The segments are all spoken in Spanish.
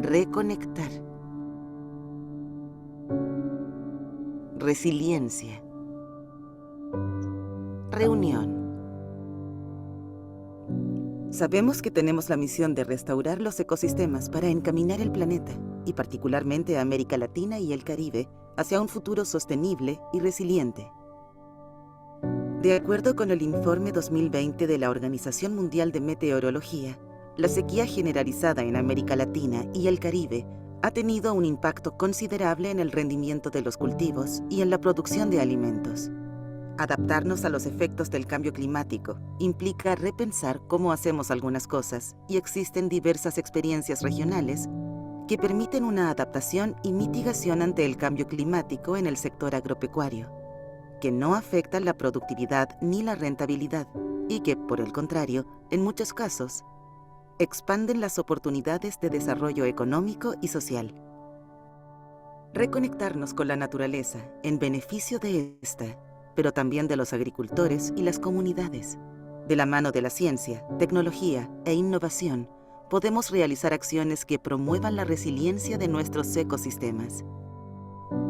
reconectar, resiliencia, reunión. Sabemos que tenemos la misión de restaurar los ecosistemas para encaminar el planeta, y particularmente a América Latina y el Caribe, hacia un futuro sostenible y resiliente. De acuerdo con el informe 2020 de la Organización Mundial de Meteorología, la sequía generalizada en América Latina y el Caribe ha tenido un impacto considerable en el rendimiento de los cultivos y en la producción de alimentos. Adaptarnos a los efectos del cambio climático implica repensar cómo hacemos algunas cosas, y existen diversas experiencias regionales que permiten una adaptación y mitigación ante el cambio climático en el sector agropecuario, que no afectan la productividad ni la rentabilidad y que, por el contrario, en muchos casos, expanden las oportunidades de desarrollo económico y social. Reconectarnos con la naturaleza en beneficio de esta, pero también de los agricultores y las comunidades. De la mano de la ciencia, tecnología e innovación, podemos realizar acciones que promuevan la resiliencia de nuestros ecosistemas.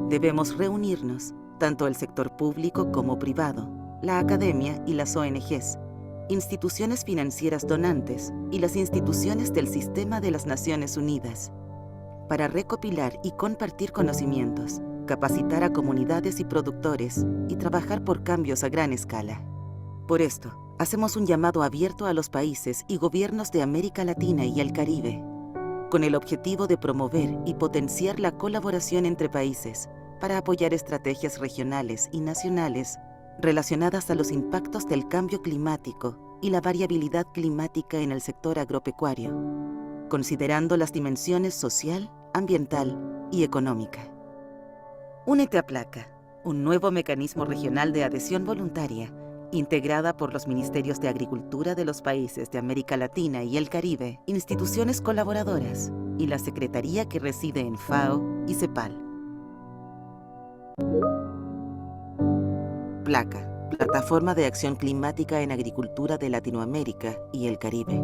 Debemos reunirnos, tanto el sector público como privado, la academia y las ONGs, instituciones financieras donantes y las instituciones del Sistema de las Naciones Unidas, para recopilar y compartir conocimientos, capacitar a comunidades y productores y trabajar por cambios a gran escala. Por esto, hacemos un llamado abierto a los países y gobiernos de América Latina y el Caribe, con el objetivo de promover y potenciar la colaboración entre países para apoyar estrategias regionales y nacionales relacionadas a los impactos del cambio climático y la variabilidad climática en el sector agropecuario, considerando las dimensiones social, ambiental y económica. Únete a Placa, un nuevo mecanismo regional de adhesión voluntaria, integrada por los Ministerios de Agricultura de los países de América Latina y el Caribe, instituciones colaboradoras y la Secretaría que reside en FAO y CEPAL. Placa, Plataforma de Acción Climática en Agricultura de Latinoamérica y el Caribe.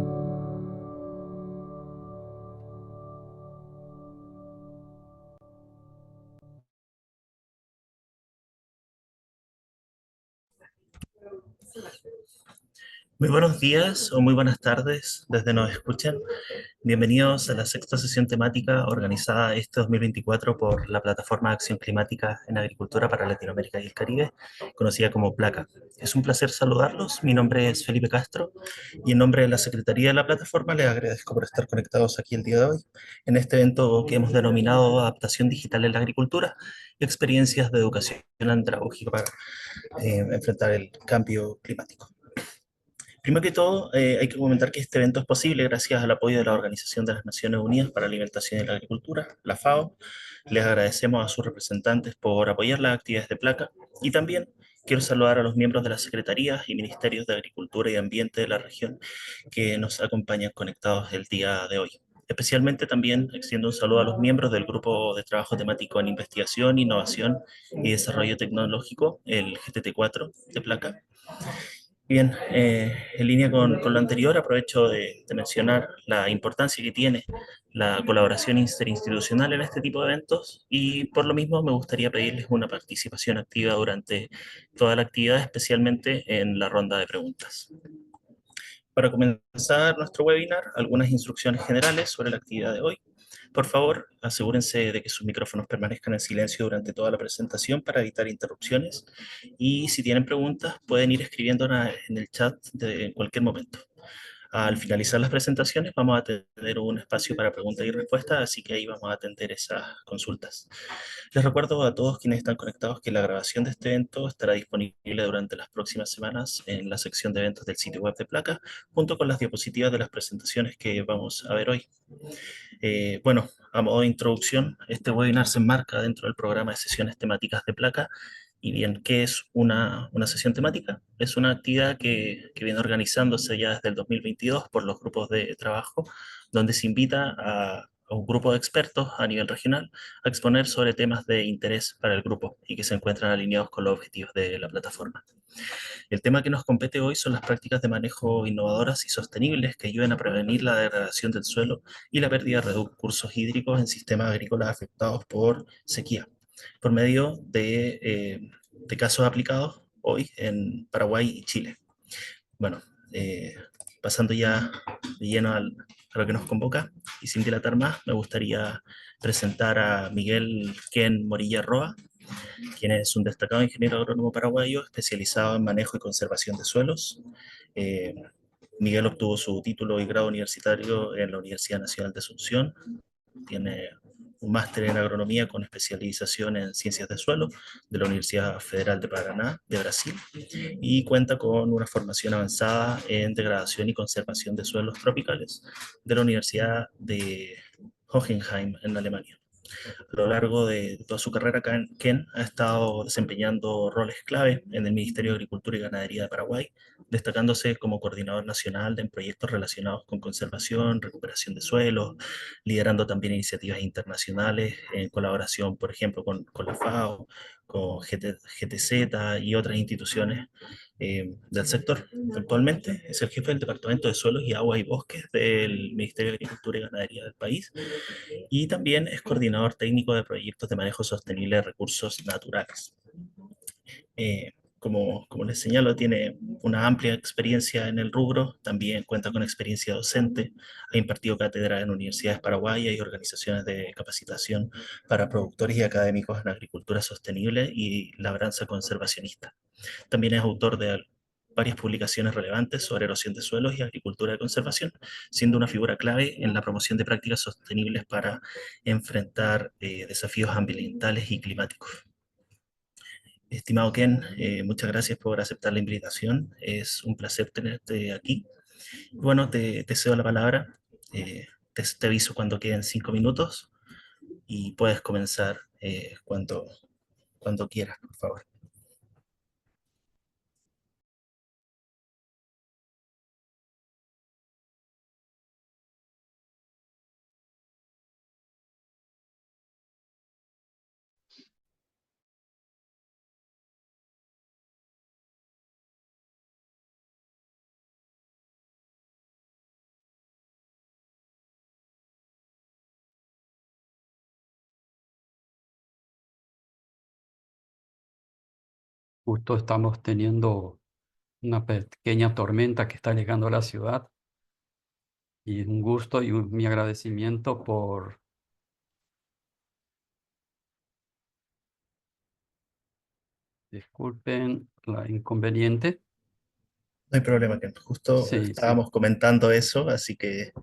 Muy buenos días o muy buenas tardes desde nos escuchan. Bienvenidos a la sexta sesión temática organizada este 2024 por la Plataforma de Acción Climática en Agricultura para Latinoamérica y el Caribe, conocida como PLACA. Es un placer saludarlos. Mi nombre es Felipe Castro y en nombre de la Secretaría de la Plataforma les agradezco por estar conectados aquí el día de hoy en este evento que hemos denominado Adaptación Digital en la Agricultura y Experiencias de Educación Andragógica para enfrentar el cambio climático. Primero que todo, hay que comentar que este evento es posible gracias al apoyo de la Organización de las Naciones Unidas para la Alimentación y la Agricultura, la FAO. Les agradecemos a sus representantes por apoyar las actividades de Placa y también quiero saludar a los miembros de las secretarías y ministerios de Agricultura y Ambiente de la región que nos acompañan conectados el día de hoy. Especialmente también extiendo un saludo a los miembros del Grupo de Trabajo Temático en Investigación, Innovación y Desarrollo Tecnológico, el GTT4 de Placa. Bien, en línea con lo anterior, aprovecho de mencionar la importancia que tiene la colaboración interinstitucional en este tipo de eventos y por lo mismo me gustaría pedirles una participación activa durante toda la actividad, especialmente en la ronda de preguntas. Para comenzar nuestro webinar, algunas instrucciones generales sobre la actividad de hoy. Por favor, asegúrense de que sus micrófonos permanezcan en silencio durante toda la presentación para evitar interrupciones. Y si tienen preguntas, pueden ir escribiéndolas en el chat en cualquier momento. Al finalizar las presentaciones vamos a tener un espacio para preguntas y respuestas, así que ahí vamos a atender esas consultas. Les recuerdo a todos quienes están conectados que la grabación de este evento estará disponible durante las próximas semanas en la sección de eventos del sitio web de Placa, junto con las diapositivas de las presentaciones que vamos a ver hoy. Bueno, a modo de introducción, este webinar se enmarca dentro del programa de sesiones temáticas de Placa. Y bien, ¿qué es una sesión temática? Es una actividad que viene organizándose ya desde el 2022 por los grupos de trabajo, donde se invita a a un grupo de expertos a nivel regional a exponer sobre temas de interés para el grupo y que se encuentran alineados con los objetivos de la plataforma. El tema que nos compete hoy son las prácticas de manejo innovadoras y sostenibles que ayuden a prevenir la degradación del suelo y la pérdida de recursos hídricos en sistemas agrícolas afectados por sequía, por medio de casos aplicados hoy en Paraguay y Chile. Bueno, pasando ya de lleno a lo que nos convoca y sin dilatar más, me gustaría presentar a Miguel Ken Morilla Roa, quien es un destacado ingeniero agrónomo paraguayo especializado en manejo y conservación de suelos. Eh, Miguel obtuvo su título y grado universitario en la Universidad Nacional de Asunción. Tiene un máster en agronomía con especialización en ciencias de suelo de la Universidad Federal de Paraná, de Brasil, y cuenta con una formación avanzada en degradación y conservación de suelos tropicales de la Universidad de Hohenheim en Alemania. A lo largo de toda su carrera, Ken ha estado desempeñando roles clave en el Ministerio de Agricultura y Ganadería de Paraguay, destacándose como coordinador nacional en proyectos relacionados con conservación, recuperación de suelos, liderando también iniciativas internacionales en colaboración, por ejemplo, con la FAO, con GTZ y otras instituciones del sector. Actualmente es el jefe del Departamento de Suelos y Aguas y Bosques del Ministerio de Agricultura y Ganadería del país y también es coordinador técnico de proyectos de manejo sostenible de recursos naturales. Como les señalo, tiene una amplia experiencia en el rubro, también cuenta con experiencia docente, ha impartido cátedra en universidades paraguayas y organizaciones de capacitación para productores y académicos en agricultura sostenible y labranza conservacionista. También es autor de varias publicaciones relevantes sobre erosión de suelos y agricultura de conservación, siendo una figura clave en la promoción de prácticas sostenibles para enfrentar desafíos ambientales y climáticos. Estimado Ken, muchas gracias por aceptar la invitación. Es un placer tenerte aquí. Bueno, te cedo la palabra. Te aviso cuando queden 5 minutos y puedes comenzar cuando quieras, por favor. Justo estamos teniendo una pequeña tormenta que está llegando a la ciudad y un gusto y mi agradecimiento por... Disculpen la inconveniente. No hay problema, que justo Sí, sí, estábamos comentando eso, así que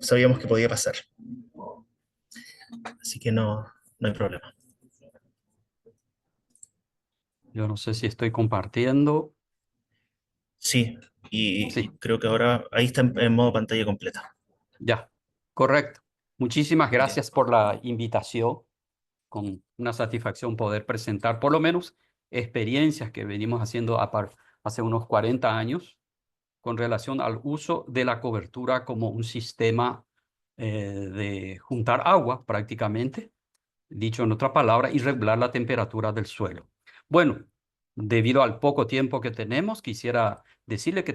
sabíamos que podía pasar. Así que no hay problema. yo no sé si estoy compartiendo. Sí, y Sí, creo que ahora ahí está en modo pantalla completa. ya, correcto. Muchísimas Ya. gracias por la invitación. Con una satisfacción poder presentar por lo menos experiencias que venimos haciendo hace unos 40 años con relación al uso de la cobertura como un sistema de juntar agua prácticamente, dicho en otra palabra, y regular la temperatura del suelo. Bueno, debido al poco tiempo que tenemos, quisiera decirle que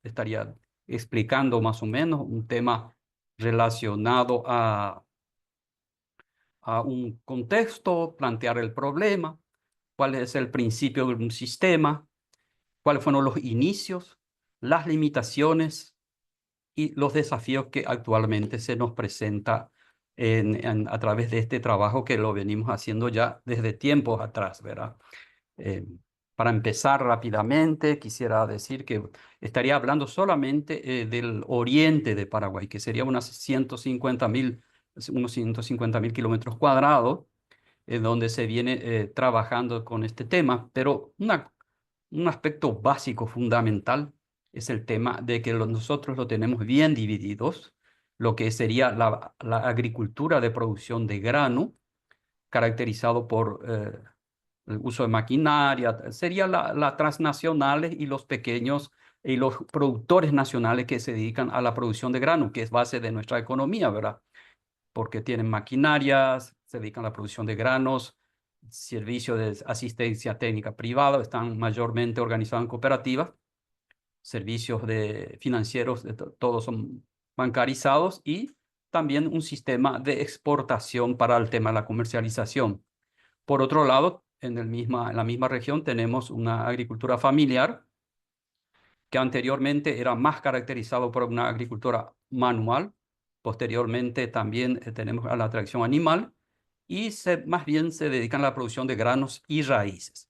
estaría explicando más o menos un tema relacionado a un contexto, plantear el problema, cuál es el principio de un sistema, cuáles fueron los inicios, las limitaciones y los desafíos que actualmente se nos presenta a través de este trabajo que lo venimos haciendo ya desde tiempos atrás, ¿verdad? Eh, para empezar rápidamente, quisiera decir que estaría hablando solamente del oriente de Paraguay, que sería unos 150.000 kilómetros cuadrados, donde se viene trabajando con este tema, pero un aspecto básico, fundamental, es el tema de que nosotros lo tenemos bien divididos, lo que sería la agricultura de producción de grano, caracterizado por el uso de maquinaria, sería las transnacionales y los pequeños y los productores nacionales que se dedican a la producción de grano, que es base de nuestra economía, ¿verdad? Porque tienen maquinarias, se dedican a la producción de granos, servicios de asistencia técnica privada, están mayormente organizados en cooperativas, servicios financieros, todos son bancarizados y también un sistema de exportación para el tema de la comercialización. Por otro lado, en la misma región tenemos una agricultura familiar que anteriormente era más caracterizado por una agricultura manual. Posteriormente también tenemos a la tracción animal y más bien se dedican a la producción de granos y raíces.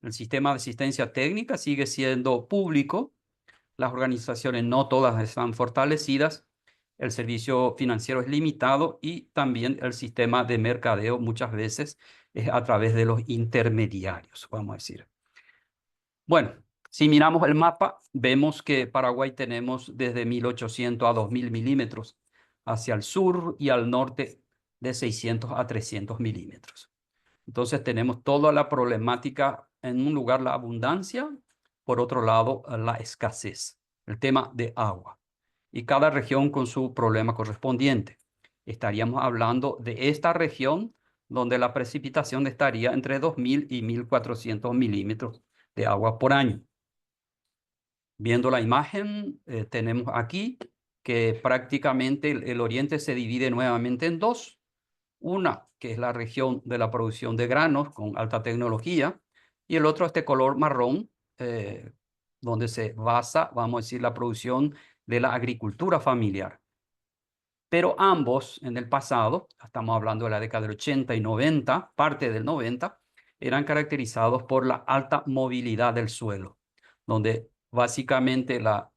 El sistema de asistencia técnica sigue siendo público. Las organizaciones no todas están fortalecidas. El servicio financiero es limitado y también el sistema de mercadeo muchas veces es a través de los intermediarios, vamos a decir. Bueno, si miramos el mapa, vemos que Paraguay tenemos desde 1800 a 2000 milímetros hacia el sur y al norte de 600 a 300 milímetros. Entonces tenemos toda la problemática, en un lugar la abundancia, por otro lado la escasez, el tema de agua. Y cada región con su problema correspondiente. Estaríamos hablando de esta región donde la precipitación estaría entre 2000 y 1400 milímetros de agua por año. Viendo la imagen, tenemos aquí que prácticamente el oriente se divide nuevamente en dos. Una, que es la región de la producción de granos con alta tecnología, y el otro, este color marrón, donde se basa, vamos a decir, la producción de la agricultura familiar. Pero ambos, en el pasado, estamos hablando de la década del 80 y 90, parte del 90, eran caracterizados por la alta movilidad del suelo, donde básicamente la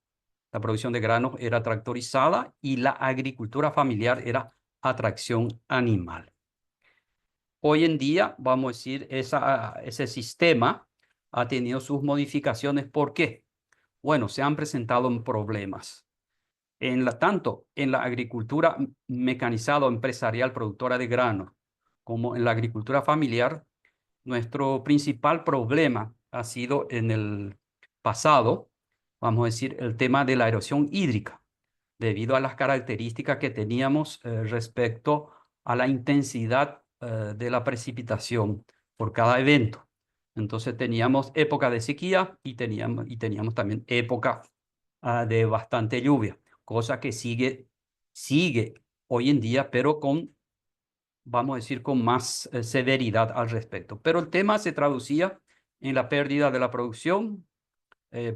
producción de granos era tractorizada y la agricultura familiar era a tracción animal. Hoy en día, vamos a decir, ese sistema ha tenido sus modificaciones. ¿Por qué? Bueno, se han presentado problemas. Tanto en la agricultura mecanizada o empresarial productora de grano como en la agricultura familiar, nuestro principal problema ha sido en el pasado, vamos a decir, el tema de la erosión hídrica, debido a las características que teníamos respecto a la intensidad de la precipitación por cada evento. Entonces teníamos época de sequía y teníamos también época de bastante lluvia, cosa que sigue hoy en día, pero vamos a decir, con más severidad al respecto. Pero el tema se traducía en la pérdida de la producción,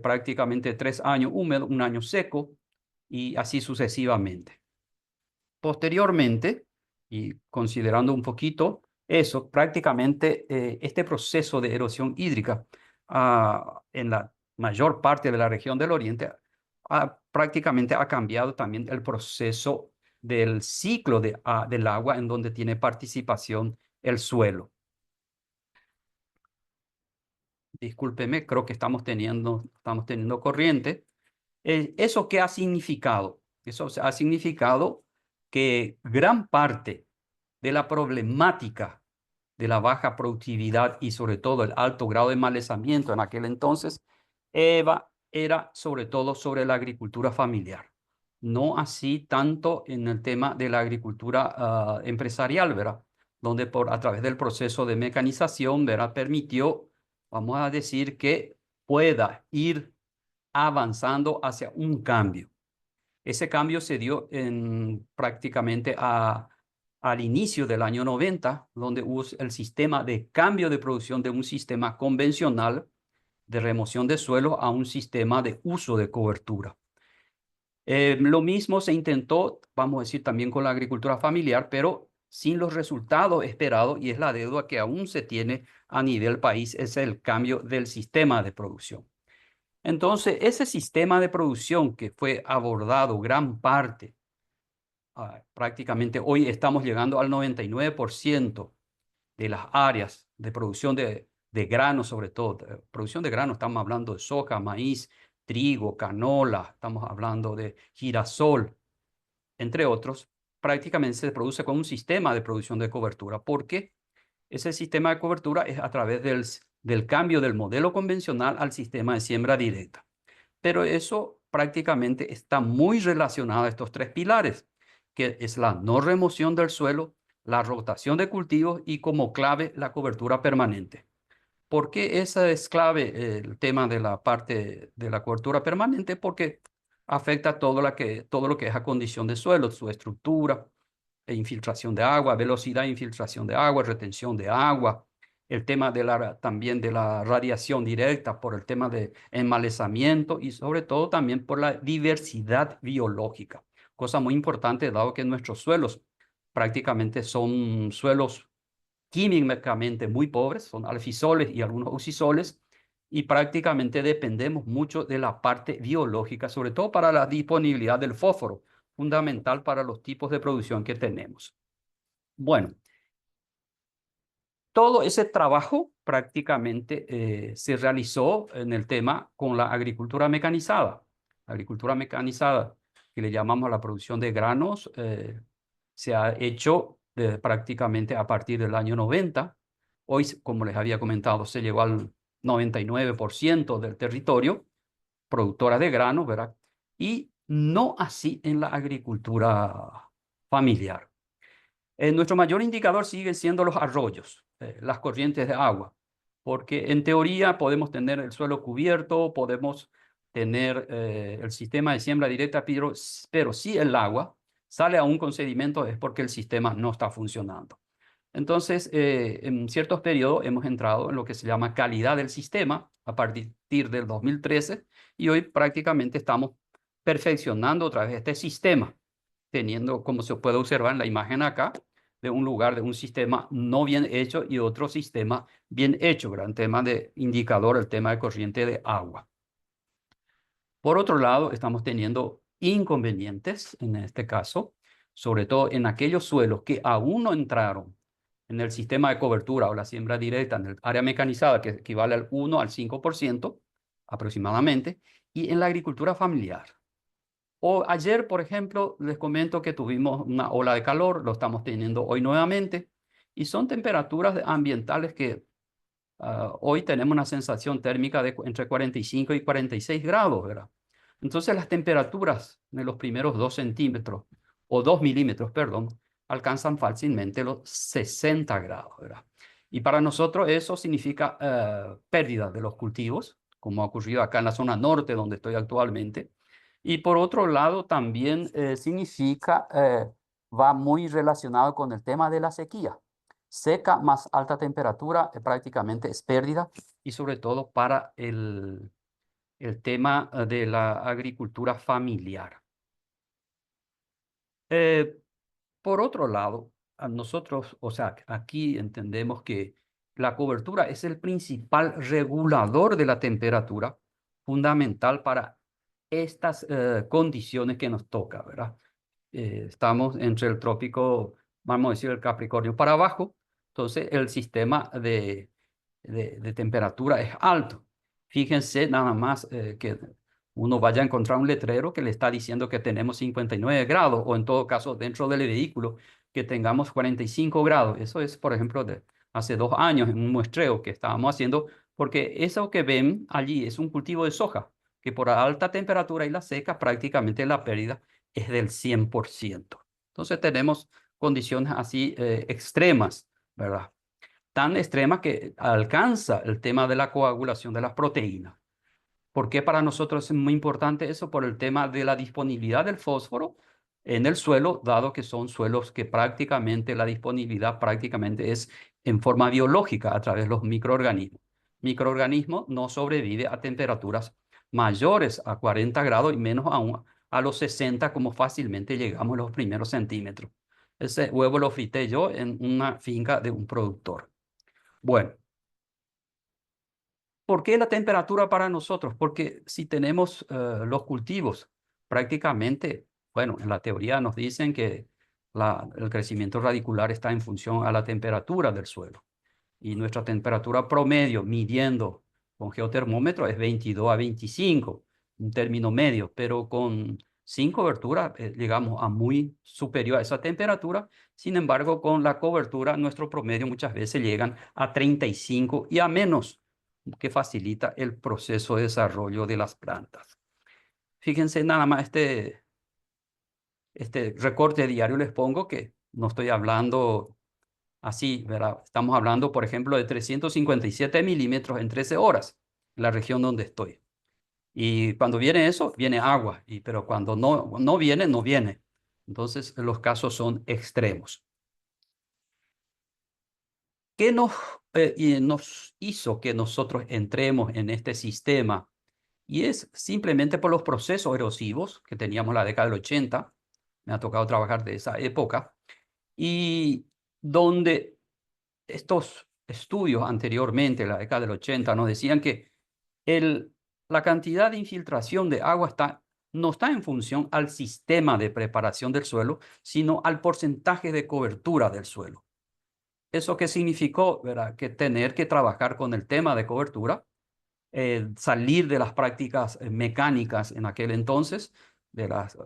prácticamente 3 años húmedo, 1 año seco, y así sucesivamente. Posteriormente, y considerando un poquito eso, prácticamente este proceso de erosión hídrica en la mayor parte de la región del Oriente prácticamente ha cambiado también el proceso del ciclo del agua en donde tiene participación el suelo. Discúlpeme, creo que estamos teniendo corriente. ¿Eso qué ha significado? Eso ha significado que gran parte de la problemática de la baja productividad y sobre todo el alto grado de malezamiento en aquel entonces era sobre todo sobre la agricultura familiar. No así tanto en el tema de la agricultura empresarial, ¿verdad? Donde a través del proceso de mecanización, ¿verdad? Permitió, vamos a decir, que pueda ir avanzando hacia un cambio. Ese cambio se dio prácticamente al inicio del año 90, donde hubo el sistema de cambio de producción de un sistema convencional de remoción de suelo a un sistema de uso de cobertura. Lo mismo se intentó, vamos a decir, también con la agricultura familiar, pero sin los resultados esperados, y es la deuda que aún se tiene a nivel país, es el cambio del sistema de producción. Entonces, ese sistema de producción que fue abordado gran parte, prácticamente hoy estamos llegando al 99% de las áreas de producción de grano, sobre todo. Producción de grano, estamos hablando de soja, maíz, trigo, canola, estamos hablando de girasol, entre otros. Prácticamente se produce con un sistema de producción de cobertura. ¿Por qué? Ese sistema de cobertura es a través del cambio del modelo convencional al sistema de siembra directa. pero eso prácticamente está muy relacionado a estos tres pilares, que es la no remoción del suelo, la rotación de cultivos y como clave la cobertura permanente. ¿Por qué esa es clave el tema de la parte de la cobertura permanente? Porque afecta todo lo que es a condición de suelo, su estructura, infiltración de agua, velocidad de infiltración de agua, retención de agua, el tema también de la radiación directa por el tema de enmalezamiento y sobre todo también por la diversidad biológica. Cosa muy importante dado que nuestros suelos prácticamente son suelos químicamente muy pobres, son alfisoles y algunos usisoles, y prácticamente dependemos mucho de la parte biológica, sobre todo para la disponibilidad del fósforo, fundamental para los tipos de producción que tenemos. Bueno, todo ese trabajo prácticamente se realizó en el tema con la agricultura mecanizada. La agricultura mecanizada, que le llamamos a la producción de granos, se ha hecho prácticamente a partir del año 90. Hoy, como les había comentado, se llegó al 99% del territorio productora de granos, ¿verdad? Y no así en la agricultura familiar. Nuestro mayor indicador sigue siendo los arroyos, las corrientes de agua, porque en teoría podemos tener el suelo cubierto, podemos tener el sistema de siembra directa, pero si el agua sale aún con sedimento es porque el sistema no está funcionando. Entonces, en ciertos periodos hemos entrado en lo que se llama calidad del sistema a partir del 2013 y hoy prácticamente estamos perfeccionando otra vez este sistema, teniendo, como se puede observar en la imagen acá, de un lugar, de un sistema no bien hecho y otro sistema bien hecho, gran tema de indicador, el tema de corriente de agua. Por otro lado, estamos teniendo inconvenientes en este caso, sobre todo en aquellos suelos que aún no entraron en el sistema de cobertura o la siembra directa en el área mecanizada, que equivale al 1 al 5% aproximadamente, y en la agricultura familiar. O ayer, por ejemplo, les comento que tuvimos una ola de calor, lo estamos teniendo hoy nuevamente, y son temperaturas ambientales que hoy tenemos una sensación térmica de entre 45 y 46 grados, ¿verdad? Entonces las temperaturas de los primeros 2 centímetros, o 2 milímetros, perdón, alcanzan fácilmente los 60 grados, ¿verdad? Y para nosotros eso significa pérdida de los cultivos, como ha ocurrido acá en la zona norte donde estoy actualmente. Y por otro lado también significa, va muy relacionado con el tema de la sequía. Seca más alta temperatura prácticamente es pérdida y sobre todo para el tema de la agricultura familiar. Por otro lado, a nosotros, o sea, aquí entendemos que la cobertura es el principal regulador de la temperatura, fundamental para estas condiciones que nos toca, ¿verdad? Estamos entre el trópico, vamos a decir, el Capricornio para abajo, entonces el sistema de temperatura es alto. Fíjense nada más que uno vaya a encontrar un letrero que le está diciendo que tenemos 59 grados o en todo caso dentro del vehículo que tengamos 45 grados. Eso es, por ejemplo, de hace 2 años en un muestreo que estábamos haciendo, porque eso que ven allí es un cultivo de soja, que por alta temperatura y la seca prácticamente la pérdida es del 100%. Entonces tenemos condiciones así extremas, ¿verdad? Tan extrema que alcanza el tema de la coagulación de las proteínas. ¿Por qué para nosotros es muy importante eso? Por el tema de la disponibilidad del fósforo en el suelo, dado que son suelos que prácticamente la disponibilidad prácticamente es en forma biológica a través de los microorganismos. Microorganismo no sobrevive a temperaturas mayores a 40 grados y menos aún a los 60, como fácilmente llegamos a los primeros centímetros. Ese huevo lo frité yo en una finca de un productor. Bueno, ¿por qué la temperatura para nosotros? Porque si tenemos los cultivos prácticamente, bueno, en la teoría nos dicen que el crecimiento radicular está en función a la temperatura del suelo. Y nuestra temperatura promedio, midiendo con geotermómetro, es 22 a 25, un término medio, pero sin cobertura llegamos a muy superior a esa temperatura. Sin embargo, con la cobertura, nuestro promedio muchas veces llegan a 35 y a menos, que facilita el proceso de desarrollo de las plantas. fíjense nada más este recorte diario les pongo que no estoy hablando así, ¿verdad? Estamos hablando, por ejemplo, de 357 milímetros en 13 horas, en la región donde estoy. Y cuando viene eso, viene agua, pero cuando no viene, no viene. Entonces, los casos son extremos. ¿Qué nos hizo que nosotros entremos en este sistema? Y es simplemente por los procesos erosivos que teníamos en la década del 80. Me ha tocado trabajar de esa época. Y donde estos estudios anteriormente, en la década del 80, nos decían que la cantidad de infiltración de agua no está en función al sistema de preparación del suelo, sino al porcentaje de cobertura del suelo. ¿Eso qué significó? ¿Verdad? Que tener que trabajar con el tema de cobertura, salir de las prácticas mecánicas en aquel entonces, de las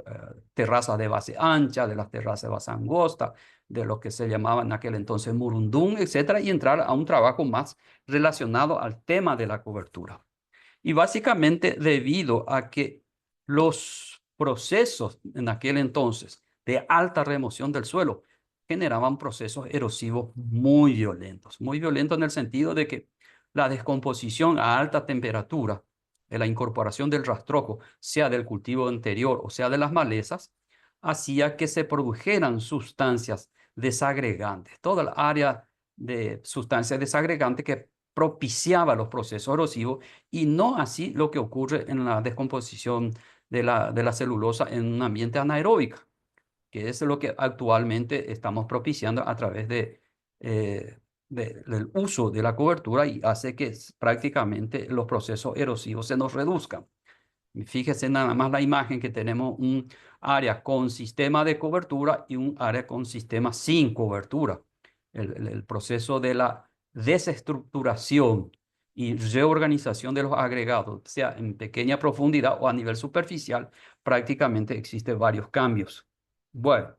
terrazas de base ancha, de las terrazas de base angosta, de lo que se llamaba en aquel entonces murundún, etcétera, y entrar a un trabajo más relacionado al tema de la cobertura. Y básicamente debido a que los procesos en aquel entonces de alta remoción del suelo generaban procesos erosivos muy violentos en el sentido de que la descomposición a alta temperatura, de la incorporación del rastrojo, sea del cultivo anterior o sea de las malezas, hacía que se produjeran sustancias desagregantes, toda el área de sustancias desagregantes que propiciaba los procesos erosivos y no así lo que ocurre en la descomposición de la celulosa en un ambiente anaeróbico, que es lo que actualmente estamos propiciando a través del uso de la cobertura y hace que prácticamente los procesos erosivos se nos reduzcan. Fíjese nada más la imagen que tenemos un área con sistema de cobertura y un área con sistema sin cobertura. El proceso de la desestructuración y reorganización de los agregados, sea en pequeña profundidad o a nivel superficial, prácticamente existen varios cambios. Bueno,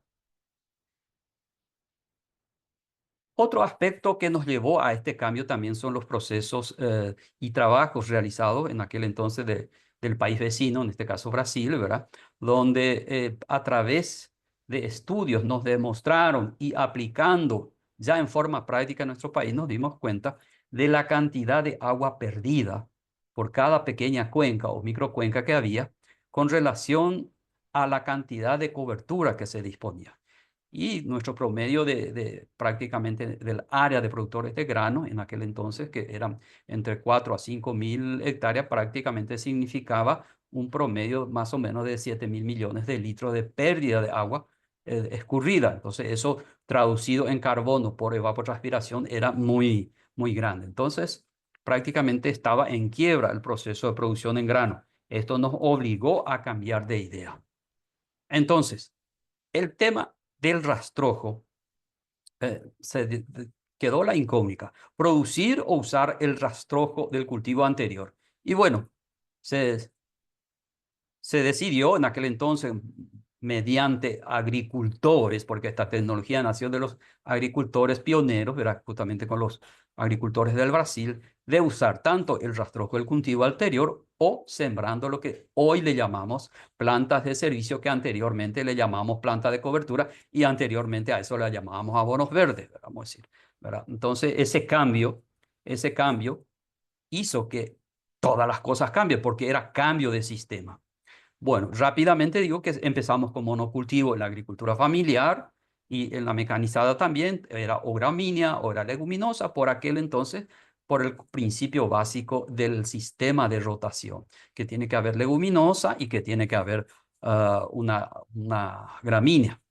otro aspecto que nos llevó a este cambio también son los procesos y trabajos realizados en aquel entonces del país vecino, en este caso Brasil, ¿verdad? Donde a través de estudios nos demostraron y aplicando ya en forma práctica en nuestro país nos dimos cuenta de la cantidad de agua perdida por cada pequeña cuenca o microcuenca que había con relación a la cantidad de cobertura que se disponía. Y nuestro promedio prácticamente del área de productores de grano en aquel entonces, que eran entre 4 a 5 mil hectáreas, prácticamente significaba un promedio más o menos de 7 mil millones de litros de pérdida de agua escurrida. Entonces, eso traducido en carbono por evapotranspiración era muy, muy grande. Entonces, prácticamente estaba en quiebra el proceso de producción en grano. Esto nos obligó a cambiar de idea. Entonces, el tema del rastrojo quedó la incógnita. ¿Producir o usar el rastrojo del cultivo anterior? Y bueno, se decidió en aquel entonces mediante agricultores, porque esta tecnología nació de los agricultores pioneros, ¿verdad? Justamente con los agricultores del Brasil, de usar tanto el rastrojo del cultivo anterior o sembrando lo que hoy le llamamos plantas de servicio, que anteriormente le llamamos planta de cobertura y anteriormente a eso le llamábamos abonos verdes, vamos a decir, ¿verdad? Entonces ese cambio hizo que todas las cosas cambien porque era cambio de sistema. Bueno, rápidamente digo que empezamos con monocultivo en la agricultura familiar y en la mecanizada también era o gramínea o era leguminosa por aquel entonces, por el principio básico del sistema de rotación, que tiene que haber leguminosa y que tiene que haber una gramínea.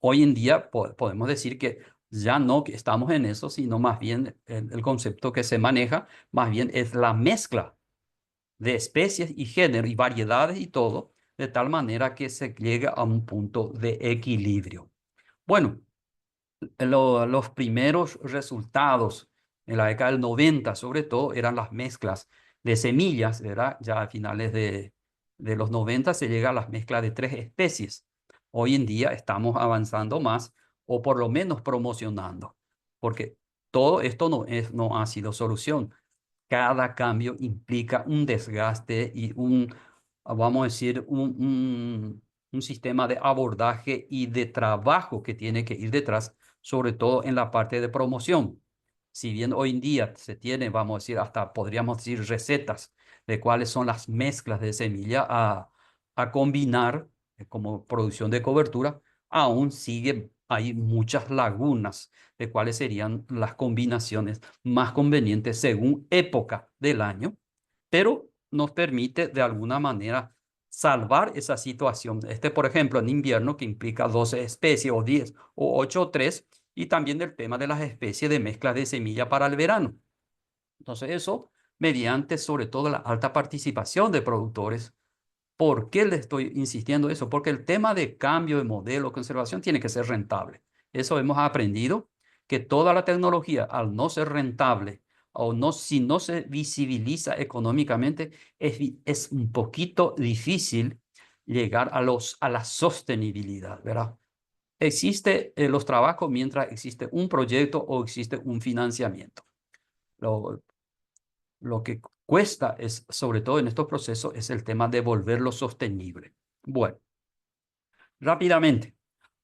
Hoy en día podemos decir que ya no que estamos en eso, sino más bien el concepto que se maneja, más bien es la mezcla de especies y género y variedades y todo, de tal manera que se llega a un punto de equilibrio. Bueno, los primeros resultados en la década del 90, sobre todo, eran las mezclas de semillas, ¿verdad? Ya a finales de los 90 se llega a las mezclas de 3 especies. Hoy en día estamos avanzando más o por lo menos promocionando, porque todo esto no ha sido solución. Cada cambio implica un desgaste y vamos a decir, un sistema de abordaje y de trabajo que tiene que ir detrás, sobre todo en la parte de promoción. Si bien hoy en día se tiene, vamos a decir, hasta podríamos decir recetas de cuáles son las mezclas de semilla a combinar como producción de cobertura, aún sigue, hay muchas lagunas de cuáles serían las combinaciones más convenientes según época del año, pero nos permite de alguna manera salvar esa situación. Por ejemplo, en invierno, que implica 12 especies o 10 o 8 o 3, y también el tema de las especies de mezcla de semilla para el verano. Entonces, eso mediante sobre todo la alta participación de productores. ¿Por qué le estoy insistiendo eso? Porque el tema de cambio de modelo, conservación, tiene que ser rentable. Eso hemos aprendido, que toda la tecnología, al no ser rentable o no, si no se visibiliza económicamente, es un poquito difícil llegar a la sostenibilidad, ¿verdad? Existe los trabajos mientras existe un proyecto o existe un financiamiento. Lo, lo que cuesta es, sobre todo en estos procesos, es el tema de volverlo sostenible. Bueno, rápidamente,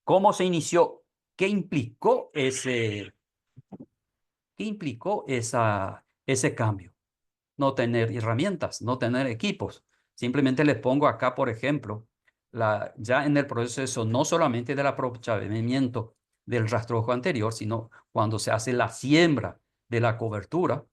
¿cómo se inició? ¿Qué implicó ese cambio? No tener herramientas, no tener equipos. Simplemente les pongo acá, por ejemplo, ya en el proceso no solamente del aprovechamiento del rastrojo anterior, sino cuando se hace la siembra de la cobertura,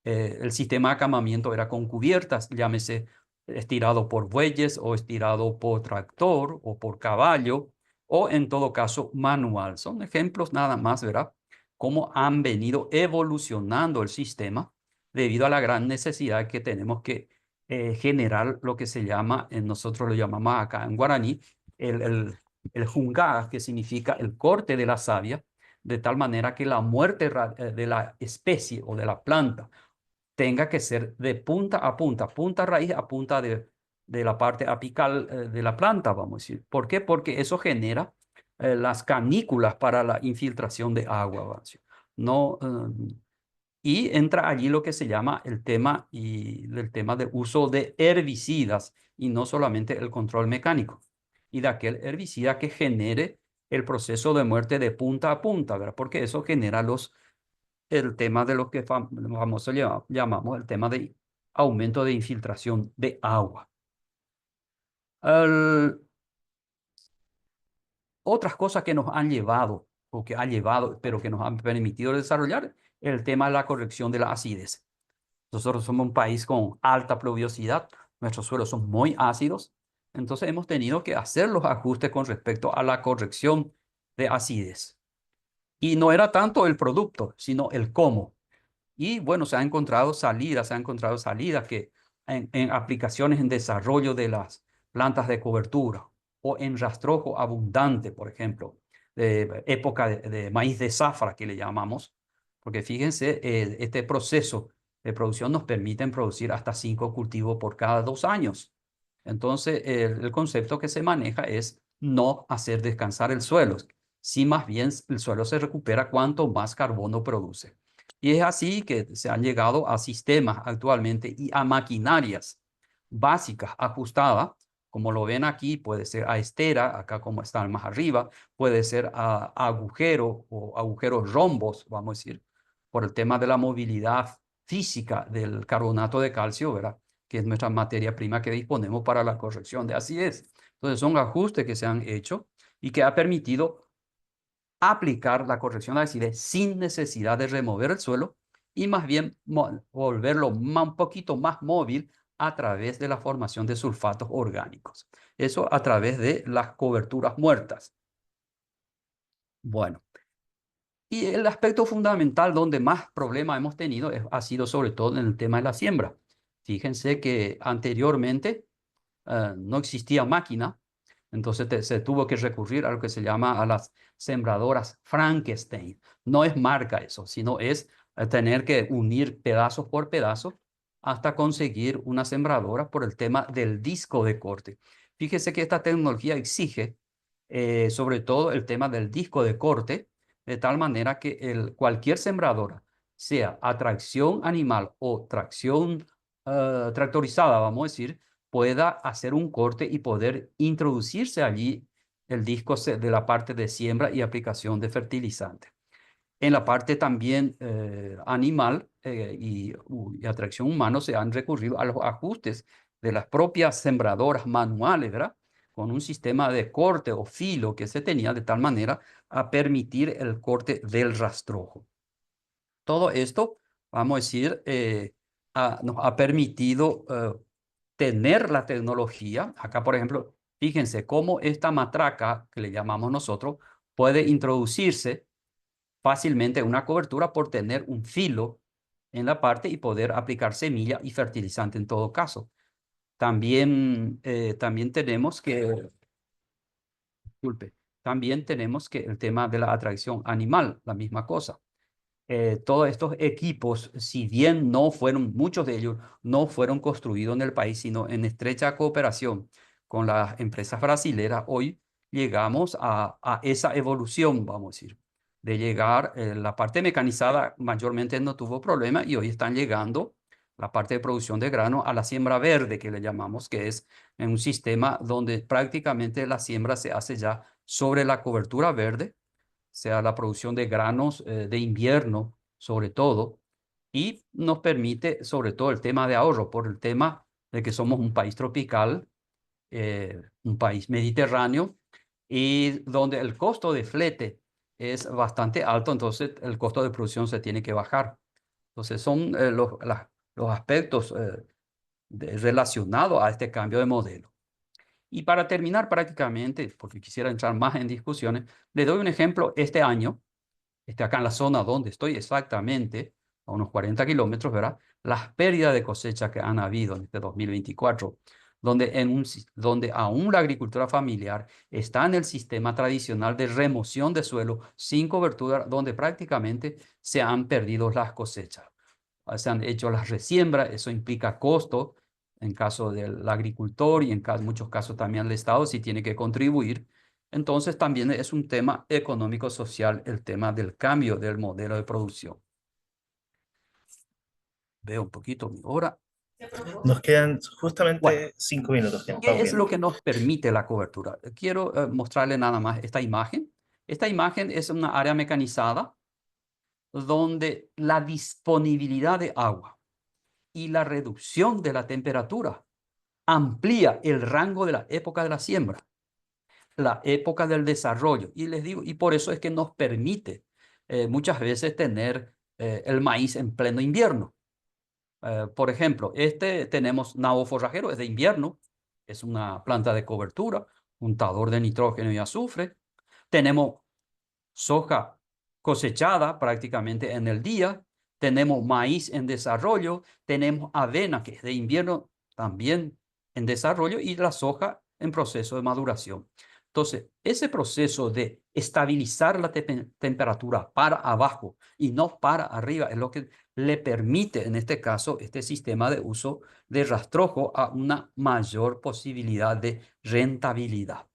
el sistema de acamamiento era con cubiertas, llámese estirado por bueyes o estirado por tractor o por caballo, o en todo caso manual. Son ejemplos nada más, ¿verdad? Cómo han venido evolucionando el sistema debido a la gran necesidad que tenemos que generar lo que se llama, nosotros lo llamamos acá en guaraní, el jungá, que significa el corte de la savia, de tal manera que la muerte de la especie o de la planta tenga que ser de punta a punta raíz a punta de la parte apical de la planta, vamos a decir. ¿Por qué? Porque eso genera las canículas para la infiltración de agua, vamos a decir. No, y entra allí lo que se llama el tema de uso de herbicidas y no solamente el control mecánico. Y de aquel herbicida que genere el proceso de muerte de punta a punta, ¿verdad? Porque eso genera el tema de lo que famoso llamamos el tema de aumento de infiltración de agua. Otras cosas que nos han llevado, o que ha llevado, pero que nos han permitido desarrollar, el tema de la corrección de la acidez. Nosotros somos un país con alta pluviosidad, nuestros suelos son muy ácidos, entonces hemos tenido que hacer los ajustes con respecto a la corrección de acidez. Y no era tanto el producto, sino el cómo. Y bueno, se han encontrado salidas que en aplicaciones en desarrollo de las plantas de cobertura o en rastrojo abundante, por ejemplo, de época de maíz de zafra que le llamamos, porque fíjense, este proceso de producción nos permite producir hasta 5 cultivos por cada 2 años. Entonces, el concepto que se maneja es no hacer descansar el suelo, si más bien el suelo se recupera cuanto más carbono produce. Y es así que se han llegado a sistemas actualmente y a maquinarias básicas ajustadas, como lo ven aquí, puede ser a estera, acá como están más arriba, puede ser a agujero o agujeros rombos, vamos a decir, por el tema de la movilidad física del carbonato de calcio, ¿verdad? Que es nuestra materia prima que disponemos para la corrección de acidez. Entonces son ajustes que se han hecho y que ha permitido aplicar la corrección de acidez sin necesidad de remover el suelo y más bien volverlo un poquito más móvil a través de la formación de sulfatos orgánicos. Eso a través de las coberturas muertas. Bueno, y el aspecto fundamental donde más problemas hemos tenido ha sido sobre todo en el tema de la siembra. Fíjense que anteriormente no existía máquina, entonces se tuvo que recurrir a lo que se llama a las sembradoras Frankenstein. No es marca eso, sino es tener que unir pedazos por pedazo hasta conseguir una sembradora por el tema del disco de corte. Fíjese que esta tecnología exige sobre todo el tema del disco de corte, de tal manera que cualquier sembradora, sea a tracción animal o tracción tractorizada, vamos a decir, pueda hacer un corte y poder introducirse allí el disco de la parte de siembra y aplicación de fertilizante. En la parte también animal y atracción humana se han recurrido a los ajustes de las propias sembradoras manuales, ¿verdad? Con un sistema de corte o filo que se tenía de tal manera a permitir el corte del rastrojo. Todo esto, vamos a decir, nos ha permitido tener la tecnología. Acá, por ejemplo, fíjense cómo esta matraca, que le llamamos nosotros, puede introducirse fácilmente en una cobertura por tener un filo en la parte y poder aplicar semilla y fertilizante en todo caso. También, también tenemos que, disculpe, también tenemos que el tema de la atracción animal, la misma cosa. Todos estos equipos, si bien no fueron, muchos de ellos no fueron construidos en el país, sino en estrecha cooperación con las empresas brasileras, hoy llegamos a esa evolución, vamos a decir, de llegar, la parte mecanizada mayormente no tuvo problema y hoy están llegando la parte de producción de grano a la siembra verde, que le llamamos, que es en un sistema donde prácticamente la siembra se hace ya sobre la cobertura verde, sea la producción de granos de invierno, sobre todo, y nos permite, sobre todo, el tema de ahorro, por el tema de que somos un país tropical, un país mediterráneo, y donde el costo de flete es bastante alto, entonces el costo de producción se tiene que bajar. Entonces son los aspectos relacionados a este cambio de modelo. Y para terminar prácticamente, porque quisiera entrar más en discusiones, le doy un ejemplo este año, acá en la zona donde estoy exactamente, a unos 40 kilómetros, ¿verdad? Las pérdidas de cosecha que han habido en este 2024, donde aún la agricultura familiar está en el sistema tradicional de remoción de suelo sin cobertura, donde prácticamente se han perdido las cosechas. Se han hecho las resiembras, eso implica costo en caso del agricultor y en muchos casos también el Estado sí tiene que contribuir. Entonces también es un tema económico-social el tema del cambio del modelo de producción. Veo un poquito mi hora. Nos quedan justamente Bueno, 5 minutos. ¿qué es lo que nos permite la cobertura? Quiero mostrarle nada más esta imagen. Esta imagen es una área mecanizada donde la disponibilidad de agua y la reducción de la temperatura amplía el rango de la época de la siembra, la época del desarrollo. Y les digo, y por eso es que nos permite muchas veces tener el maíz en pleno invierno. Por ejemplo, tenemos nabo forrajero, es de invierno, es una planta de cobertura, untador de nitrógeno y azufre. Tenemos soja cosechada prácticamente en el día, tenemos maíz en desarrollo, tenemos avena que es de invierno también en desarrollo y la soja en proceso de maduración. Entonces, ese proceso de estabilizar la temperatura para abajo y no para arriba es lo que le permite, en este caso, este sistema de uso de rastrojo a una mayor posibilidad de rentabilidad.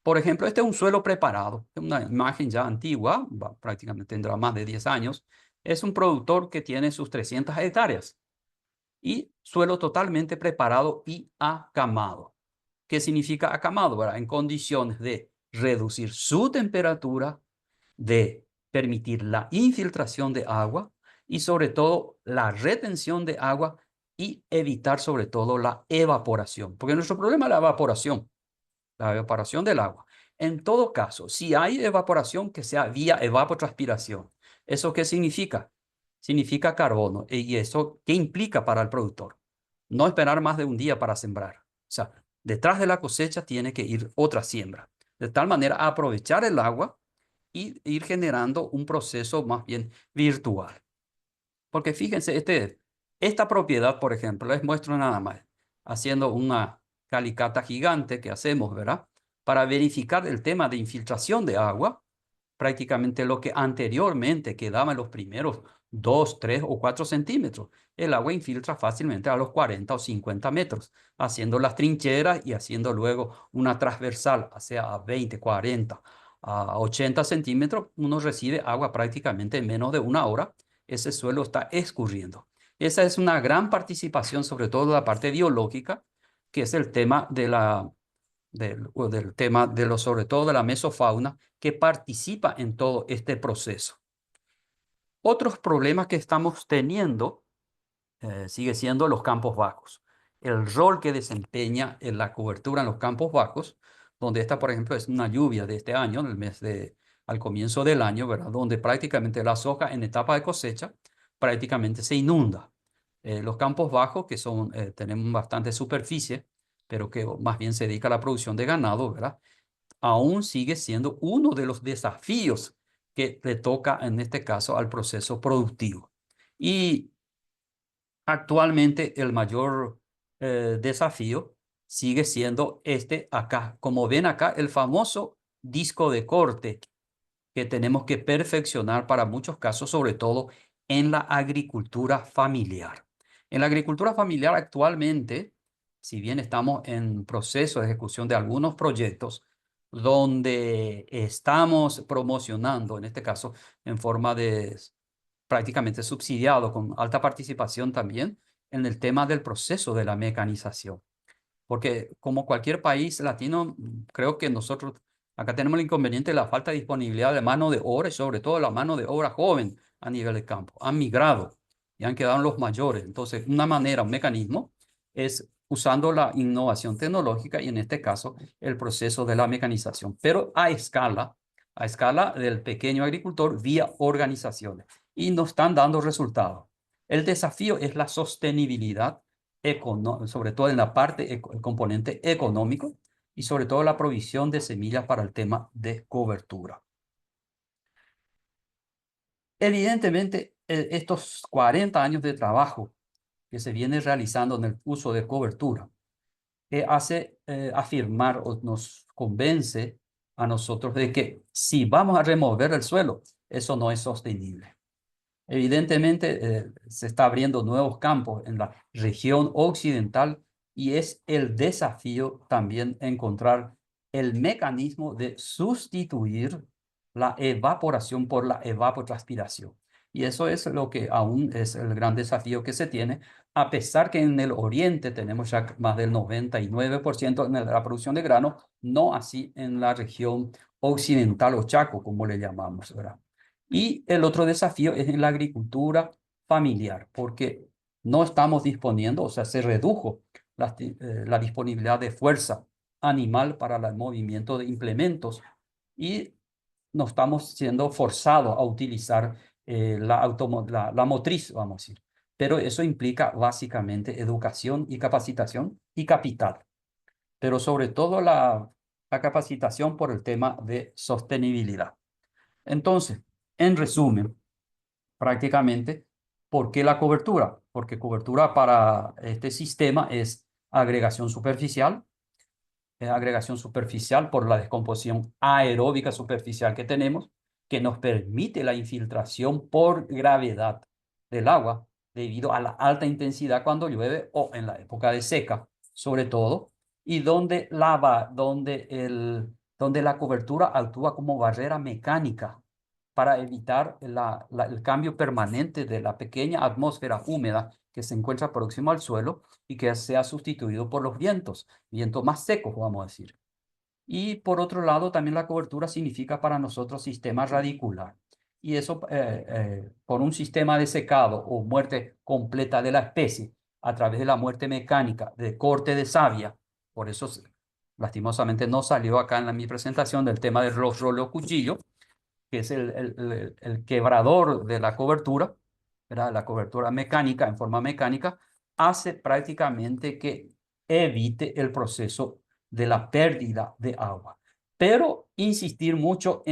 Por ejemplo, este es un suelo preparado, es una imagen ya antigua, prácticamente tendrá más de 10 años. Es un productor que tiene sus 300 hectáreas y suelo totalmente preparado y acamado. ¿Qué significa acamado? ¿Verdad? En condiciones de reducir su temperatura, de permitir la infiltración de agua y sobre todo la retención de agua y evitar sobre todo la evaporación. Porque nuestro problema es la evaporación del agua. En todo caso, si hay evaporación, que sea vía evapotranspiración. ¿Eso qué significa? Significa carbono. ¿Y eso qué implica para el productor? No esperar más de un día para sembrar. O sea, detrás de la cosecha tiene que ir otra siembra. De tal manera aprovechar el agua y ir generando un proceso más bien virtual. Porque fíjense, esta propiedad, por ejemplo, les muestro nada más, haciendo una calicata gigante que hacemos, ¿verdad? Para verificar el tema de infiltración de agua, prácticamente lo que anteriormente quedaba en los primeros 2, 3 o 4 centímetros. El agua infiltra fácilmente a los 40 o 50 metros, haciendo las trincheras y haciendo luego una transversal, sea a 20, 40, a 80 centímetros, uno recibe agua prácticamente en menos de una hora. Ese suelo está escurriendo. Esa es una gran participación, sobre todo la parte biológica, que es el tema del tema sobre todo de la mesofauna que participa en todo este proceso. Otros problemas que estamos teniendo sigue siendo los campos bajos. El rol que desempeña en la cobertura en los campos bajos, donde esta, por ejemplo, es una lluvia de este año, en el al comienzo del año, ¿verdad? Donde prácticamente la soja en etapa de cosecha prácticamente se inunda. Los campos bajos, que son, tenemos bastante superficie, pero que más bien se dedica a la producción de ganado, ¿verdad? Aún sigue siendo uno de los desafíos que le toca en este caso al proceso productivo. Y actualmente el mayor desafío sigue siendo este acá. Como ven acá, el famoso disco de corte que tenemos que perfeccionar para muchos casos, sobre todo en la agricultura familiar. En la agricultura familiar actualmente, si bien estamos en proceso de ejecución de algunos proyectos donde estamos promocionando, en este caso en forma de prácticamente subsidiado, con alta participación también, en el tema del proceso de la mecanización. Porque como cualquier país latino, creo que nosotros acá tenemos el inconveniente de la falta de disponibilidad de mano de obra y sobre todo la mano de obra joven a nivel de campo. Han migrado y han quedado los mayores. Entonces, una manera, un mecanismo es usando la innovación tecnológica y en este caso el proceso de la mecanización, pero a escala del pequeño agricultor vía organizaciones y nos están dando resultados. El desafío es la sostenibilidad sobre todo en la parte, el componente económico y sobre todo la provisión de semillas para el tema de cobertura. Evidentemente, estos 40 años de trabajo que se viene realizando en el uso de cobertura hace afirmar o nos convence a nosotros de que si vamos a remover el suelo, eso no es sostenible. Evidentemente, se está abriendo nuevos campos en la región occidental y es el desafío también encontrar el mecanismo de sustituir la evaporación por la evapotranspiración. Y eso es lo que aún es el gran desafío que se tiene, a pesar que en el oriente tenemos ya más del 99% en la producción de grano, no así en la región occidental o Chaco, como le llamamos, ¿verdad? Y el otro desafío es en la agricultura familiar, porque no estamos disponiendo, o sea, se redujo la disponibilidad de fuerza animal para el movimiento de implementos y no estamos siendo forzados a utilizar la motriz, vamos a decir. Pero eso implica básicamente educación y capacitación y capital, pero sobre todo la capacitación por el tema de sostenibilidad. Entonces, en resumen, prácticamente, ¿por qué la cobertura? Porque cobertura para este sistema es agregación superficial por la descomposición aeróbica superficial que tenemos, que nos permite la infiltración por gravedad del agua debido a la alta intensidad cuando llueve o en la época de seca, sobre todo, y donde la cobertura actúa como barrera mecánica para evitar el cambio permanente de la pequeña atmósfera húmeda que se encuentra próximo al suelo y que sea sustituido por los vientos más secos, vamos a decir. Y por otro lado, también la cobertura significa para nosotros sistema radicular. Y eso por un sistema de secado o muerte completa de la especie a través de la muerte mecánica de corte de savia. Por eso, lastimosamente, no salió acá en mi presentación del tema del rollo cuchillo, que es el quebrador de la cobertura, ¿verdad? La cobertura mecánica, en forma mecánica, hace prácticamente que evite el proceso de la pérdida de agua. Pero insistir mucho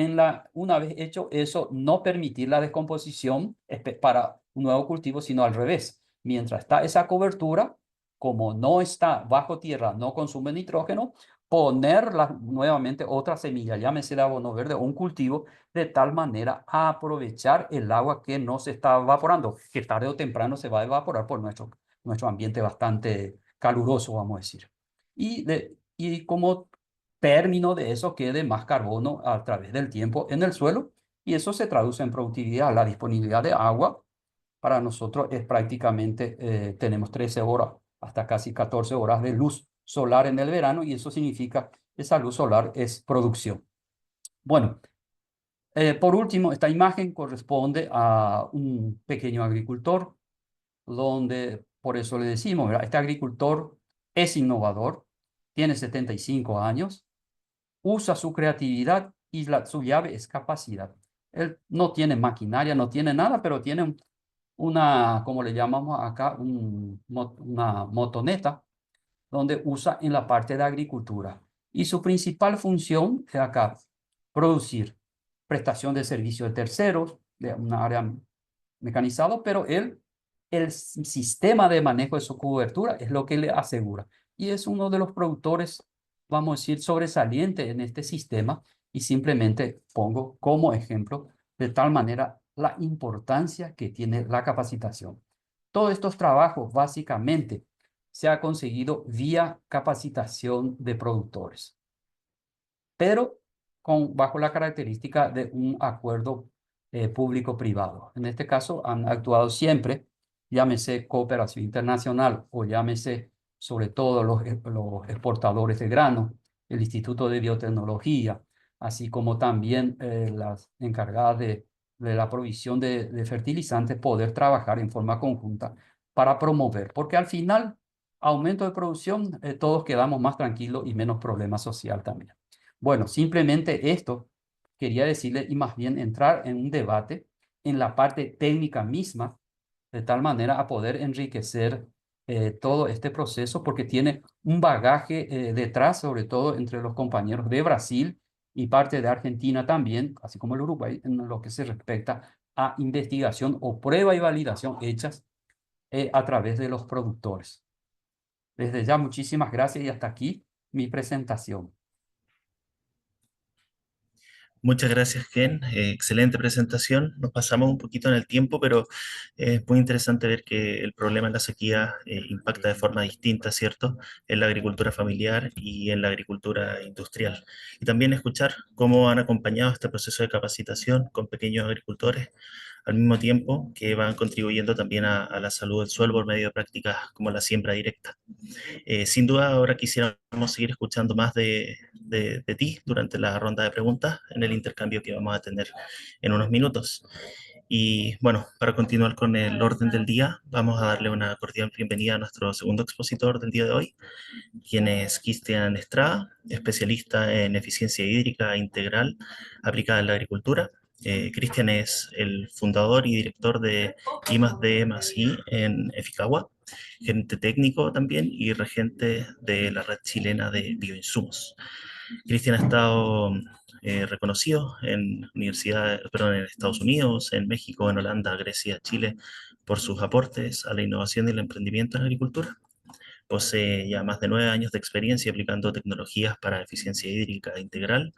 una vez hecho eso, no permitir la descomposición para un nuevo cultivo, sino al revés. Mientras está esa cobertura, como no está bajo tierra, no consume nitrógeno, poner nuevamente otra semilla, llámese el abono verde o un cultivo, de tal manera a aprovechar el agua que no se está evaporando, que tarde o temprano se va a evaporar por nuestro ambiente bastante caluroso, vamos a decir. Y como término de eso quede más carbono a través del tiempo en el suelo, y eso se traduce en productividad. La disponibilidad de agua para nosotros es prácticamente, tenemos 13 horas hasta casi 14 horas de luz solar en el verano y eso significa que esa luz solar es producción. Bueno, por último, esta imagen corresponde a un pequeño agricultor, donde por eso le decimos, ¿verdad? Este agricultor es innovador, tiene 75 años, usa su creatividad y su llave es capacidad. Él no tiene maquinaria, no tiene nada, pero tiene una, como le llamamos acá, una motoneta, donde usa en la parte de agricultura. Y su principal función es acá, producir prestación de servicio de terceros, de una área mecanizado, pero el sistema de manejo de su cobertura es lo que le asegura. Y es uno de los productores, vamos a decir, sobresaliente en este sistema y simplemente pongo como ejemplo de tal manera la importancia que tiene la capacitación. Todos estos trabajos básicamente se ha conseguido vía capacitación de productores, pero bajo la característica de un acuerdo público-privado. En este caso han actuado siempre, llámese cooperación internacional o llámese sobre todo los exportadores de grano, el Instituto de Biotecnología, así como también las encargadas de la provisión de fertilizantes, poder trabajar en forma conjunta para promover, porque al final, aumento de producción, todos quedamos más tranquilos y menos problema social también. Bueno, simplemente esto quería decirle y más bien entrar en un debate en la parte técnica misma, de tal manera a poder enriquecer todo este proceso, porque tiene un bagaje detrás, sobre todo entre los compañeros de Brasil y parte de Argentina también, así como el Uruguay, en lo que se respecta a investigación o prueba y validación hechas a través de los productores. Desde ya, muchísimas gracias y hasta aquí mi presentación. Muchas gracias, Ken. Excelente presentación. Nos pasamos un poquito en el tiempo, pero es muy interesante ver que el problema de la sequía impacta de forma distinta, ¿cierto?, en la agricultura familiar y en la agricultura industrial. Y también escuchar cómo han acompañado este proceso de capacitación con pequeños agricultores al mismo tiempo que van contribuyendo también a la salud del suelo por medio de prácticas como la siembra directa. Sin duda, ahora quisiéramos seguir escuchando más de ti durante la ronda de preguntas en el intercambio que vamos a tener en unos minutos. Y bueno, para continuar con el orden del día, vamos a darle una cordial bienvenida a nuestro segundo expositor del día de hoy, quien es Cristian Estrada, especialista en eficiencia hídrica integral aplicada en la agricultura. Cristian es el fundador y director de I+D+I en Eficagua, gerente técnico también y regente de la red chilena de bioinsumos. Cristian ha estado reconocido en universidades, perdón, en Estados Unidos, en México, en Holanda, Grecia, Chile, por sus aportes a la innovación y el emprendimiento en la agricultura. Posee ya más de 9 años de experiencia aplicando tecnologías para eficiencia hídrica integral.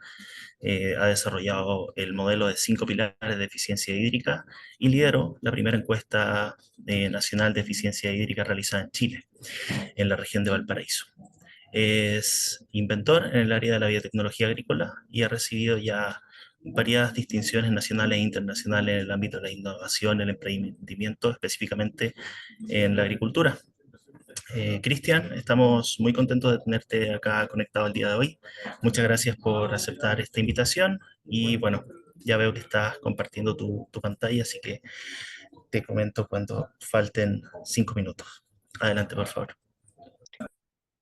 Ha desarrollado el modelo de 5 pilares de eficiencia hídrica y lideró la primera encuesta nacional de eficiencia hídrica realizada en Chile, en la región de Valparaíso. Es inventor en el área de la biotecnología agrícola y ha recibido ya varias distinciones nacionales e internacionales en el ámbito de la innovación, el emprendimiento, específicamente en la agricultura. Cristian, estamos muy contentos de tenerte acá conectado el día de hoy. Muchas gracias por aceptar esta invitación y bueno, ya veo que estás compartiendo tu pantalla, así que te comento cuando falten 5 minutos. Adelante, por favor.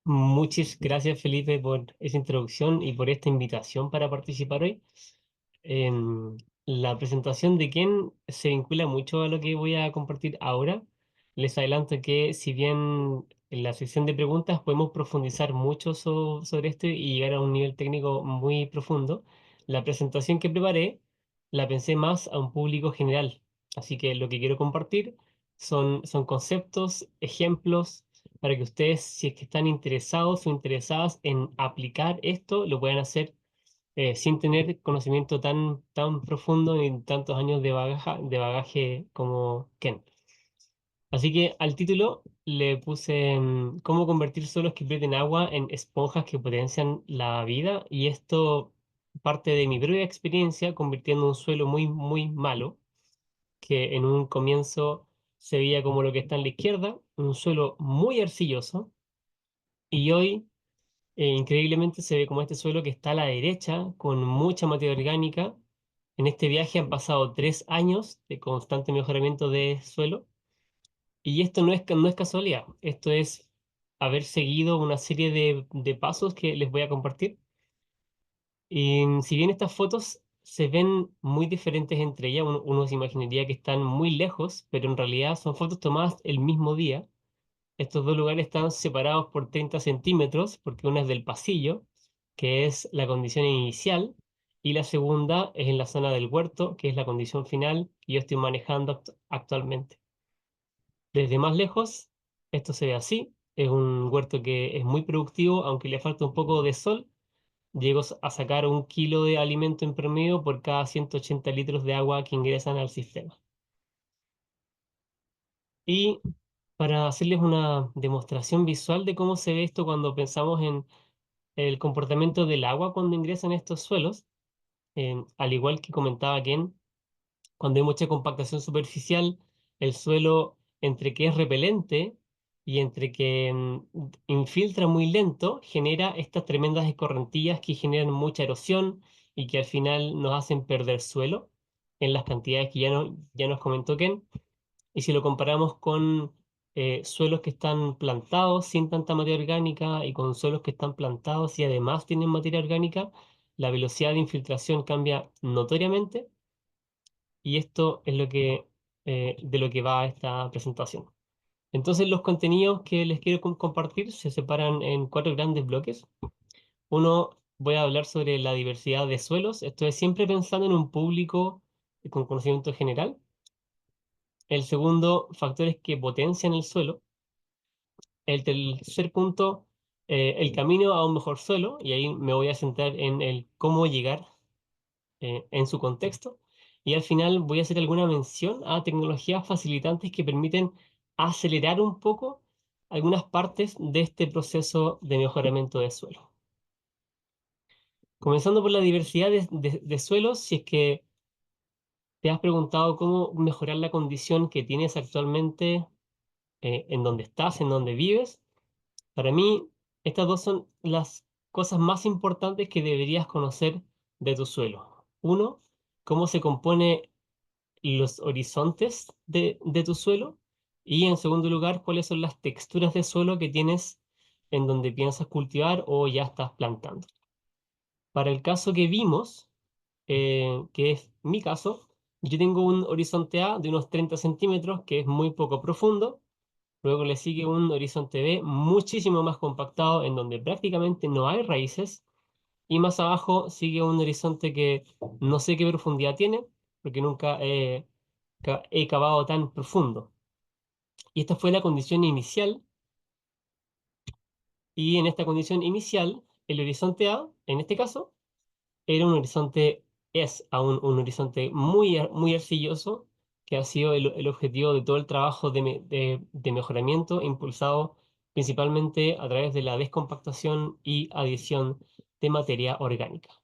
Muchas gracias, Felipe, por esa introducción y por esta invitación para participar hoy. La presentación de Ken se vincula mucho a lo que voy a compartir ahora. Les adelanto que si bien en la sección de preguntas podemos profundizar mucho sobre esto y llegar a un nivel técnico muy profundo, la presentación que preparé la pensé más a un público general. Así que lo que quiero compartir son conceptos, ejemplos, para que ustedes, si es que están interesados o interesadas en aplicar esto, lo puedan hacer sin tener conocimiento tan profundo ni tantos años de bagaje como Ken. Así que al título le puse cómo convertir suelos que pierden agua en esponjas que potencian la vida, y esto parte de mi propia experiencia convirtiendo un suelo muy malo, que en un comienzo se veía como lo que está en la izquierda, un suelo muy arcilloso, y hoy Increíblemente se ve como este suelo que está a la derecha, con mucha materia orgánica. En este viaje han pasado 3 años de constante mejoramiento de suelo. Y esto no es casualidad, esto es haber seguido una serie de pasos que les voy a compartir. Y si bien estas fotos se ven muy diferentes entre ellas, uno se imaginaría que están muy lejos, pero en realidad son fotos tomadas el mismo día. Estos dos lugares están separados por 30 centímetros, porque una es del pasillo, que es la condición inicial, y la segunda es en la zona del huerto, que es la condición final que yo estoy manejando actualmente. Desde más lejos, esto se ve así. Es un huerto que es muy productivo, aunque le falta un poco de sol. Llego a sacar 1 kilo de alimento en promedio por cada 180 litros de agua que ingresan al sistema. Y para hacerles una demostración visual de cómo se ve esto cuando pensamos en el comportamiento del agua cuando ingresa en estos suelos, al igual que comentaba Ken, cuando hay mucha compactación superficial, el suelo entre que es repelente y entre que infiltra muy lento, genera estas tremendas escorrentías que generan mucha erosión y que al final nos hacen perder suelo en las cantidades que ya nos comentó Ken. Y si lo comparamos con suelos que están plantados sin tanta materia orgánica y con suelos que están plantados y además tienen materia orgánica, la velocidad de infiltración cambia notoriamente, y esto es de lo que va esta presentación. Entonces, los contenidos que les quiero compartir se separan en 4 grandes bloques. Uno, voy a hablar sobre la diversidad de suelos. Esto es siempre pensando en un público con conocimiento general. El segundo, factores que potencian el suelo. El tercer punto, el camino a un mejor suelo. Y ahí me voy a centrar en el cómo llegar en su contexto. Y al final voy a hacer alguna mención a tecnologías facilitantes que permiten acelerar un poco algunas partes de este proceso de mejoramiento de suelo. Comenzando por la diversidad de suelos, si es que te has preguntado cómo mejorar la condición que tienes actualmente, en donde estás, en donde vives, para mí estas dos son las cosas más importantes que deberías conocer de tu suelo. Uno, cómo se compone los horizontes de tu suelo, y en segundo lugar, cuáles son las texturas de suelo que tienes en donde piensas cultivar o ya estás plantando. Para el caso que vimos, que es mi caso, yo tengo un horizonte A de unos 30 centímetros que es muy poco profundo. Luego le sigue un horizonte B muchísimo más compactado en donde prácticamente no hay raíces. Y más abajo sigue un horizonte que no sé qué profundidad tiene, porque nunca he cavado tan profundo. Y esta fue la condición inicial. Y en esta condición inicial, el horizonte A, en este caso, era un horizonte, es aún un horizonte muy arcilloso, que ha sido el objetivo de todo el trabajo de mejoramiento impulsado principalmente a través de la descompactación y adición de materia orgánica.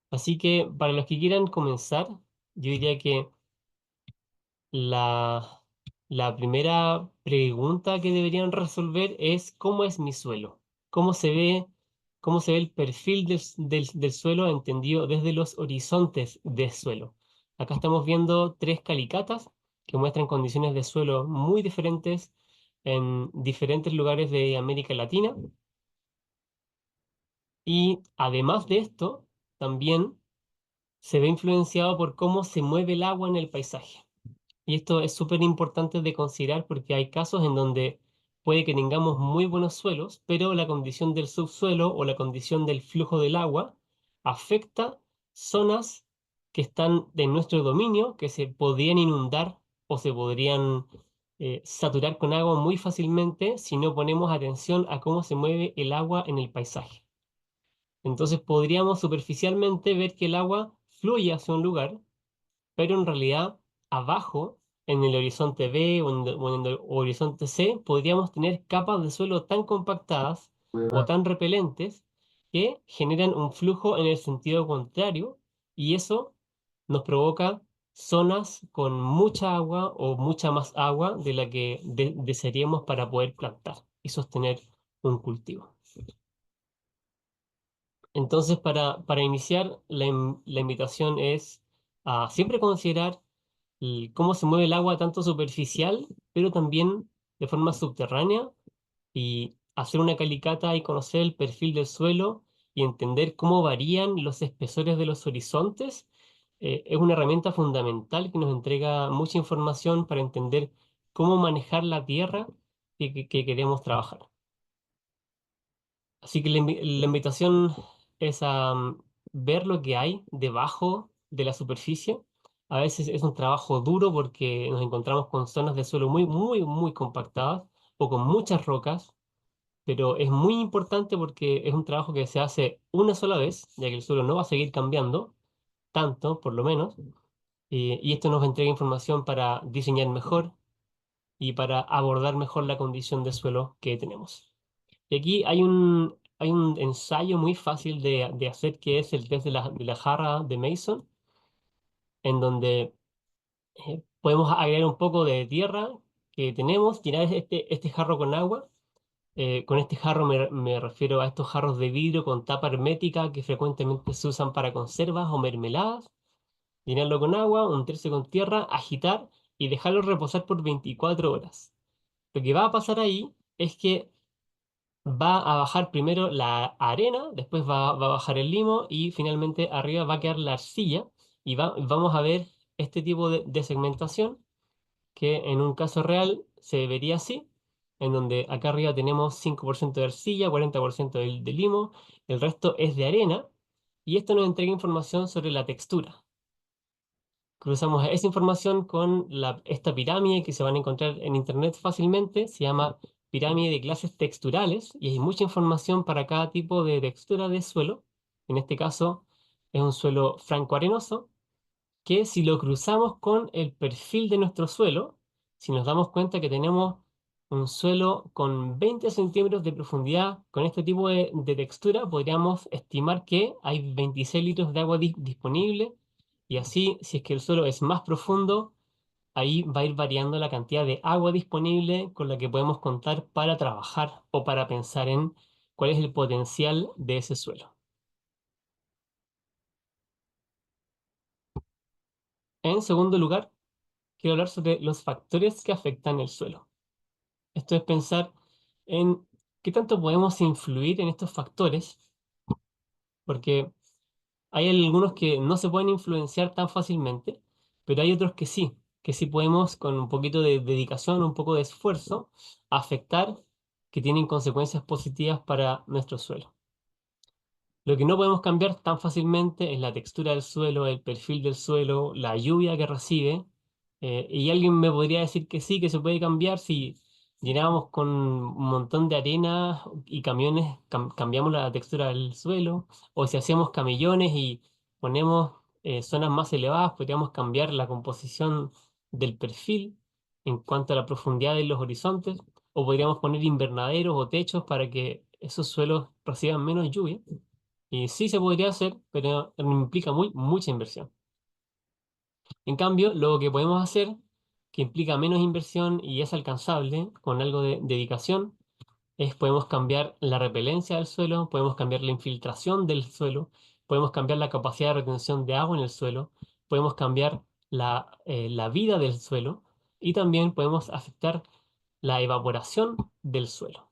Así que para los que quieran comenzar, yo diría que La, la primera pregunta que deberían resolver es ¿cómo es mi suelo? ¿Cómo se ve, cómo se ve el perfil del suelo entendido desde los horizontes del suelo? Acá estamos viendo 3 calicatas que muestran condiciones de suelo muy diferentes en diferentes lugares de América Latina. Y además de esto, también se ve influenciado por cómo se mueve el agua en el paisaje. Y esto es súper importante de considerar porque hay casos en donde puede que tengamos muy buenos suelos, pero la condición del subsuelo o la condición del flujo del agua afecta zonas que están de nuestro dominio, que se podrían inundar o se podrían saturar con agua muy fácilmente si no ponemos atención a cómo se mueve el agua en el paisaje. Entonces podríamos superficialmente ver que el agua fluye hacia un lugar, pero en realidad abajo, en el horizonte B o en el horizonte C, podríamos tener capas de suelo tan compactadas o tan repelentes que generan un flujo en el sentido contrario, y eso nos provoca zonas con mucha agua o mucha más agua de la que desearíamos para poder plantar y sostener un cultivo. Entonces, para iniciar, la invitación es a siempre considerar cómo se mueve el agua tanto superficial, pero también de forma subterránea, y hacer una calicata y conocer el perfil del suelo y entender cómo varían los espesores de los horizontes. Es una herramienta fundamental que nos entrega mucha información para entender cómo manejar la tierra que queremos trabajar. Así que la invitación es a ver lo que hay debajo de la superficie. A veces es un trabajo duro porque nos encontramos con zonas de suelo muy, muy, muy compactadas o con muchas rocas, pero es muy importante porque es un trabajo que se hace una sola vez, ya que el suelo no va a seguir cambiando tanto, por lo menos, y esto nos entrega información para diseñar mejor y para abordar mejor la condición de suelo que tenemos. Y aquí hay un ensayo muy fácil de hacer, que es el test de la jarra de Mason, en donde podemos agregar un poco de tierra que tenemos, llenar este jarro con agua. Con este jarro me refiero a estos jarros de vidrio con tapa hermética que frecuentemente se usan para conservas o mermeladas. Llenarlo con agua, untarse con tierra, agitar y dejarlo reposar por 24 horas. Lo que va a pasar ahí es que va a bajar primero la arena, después va a bajar el limo y finalmente arriba va a quedar la arcilla, y vamos a ver este tipo de segmentación que en un caso real se vería así, en donde acá arriba tenemos 5% de arcilla, 40% de limo, el resto es de arena, y esto nos entrega información sobre la textura. Cruzamos esa información con esta pirámide que se van a encontrar en internet fácilmente. Se llama pirámide de clases texturales y hay mucha información para cada tipo de textura de suelo. En este caso es un suelo franco-arenoso, que si lo cruzamos con el perfil de nuestro suelo, si nos damos cuenta que tenemos un suelo con 20 centímetros de profundidad con este tipo de textura, podríamos estimar que hay 26 litros de agua disponible, y así, si es que el suelo es más profundo, ahí va a ir variando la cantidad de agua disponible con la que podemos contar para trabajar o para pensar en cuál es el potencial de ese suelo. En segundo lugar, quiero hablar sobre los factores que afectan el suelo. Esto es pensar en qué tanto podemos influir en estos factores, porque hay algunos que no se pueden influenciar tan fácilmente, pero hay otros que sí podemos, con un poquito de dedicación, un poco de esfuerzo, afectar, que tienen consecuencias positivas para nuestro suelo. Lo que no podemos cambiar tan fácilmente es la textura del suelo, el perfil del suelo, la lluvia que recibe. Y alguien me podría decir que sí, que se puede cambiar si llenamos con un montón de arena y camiones, cambiamos la textura del suelo, o si hacemos camellones y ponemos zonas más elevadas, podríamos cambiar la composición del perfil en cuanto a la profundidad de los horizontes, o podríamos poner invernaderos o techos para que esos suelos reciban menos lluvia. Y sí se podría hacer, pero implica mucha inversión. En cambio, lo que podemos hacer, que implica menos inversión y es alcanzable con algo de dedicación, es podemos cambiar la repelencia del suelo, podemos cambiar la infiltración del suelo, podemos cambiar la capacidad de retención de agua en el suelo, podemos cambiar la vida del suelo, y también podemos afectar la evaporación del suelo.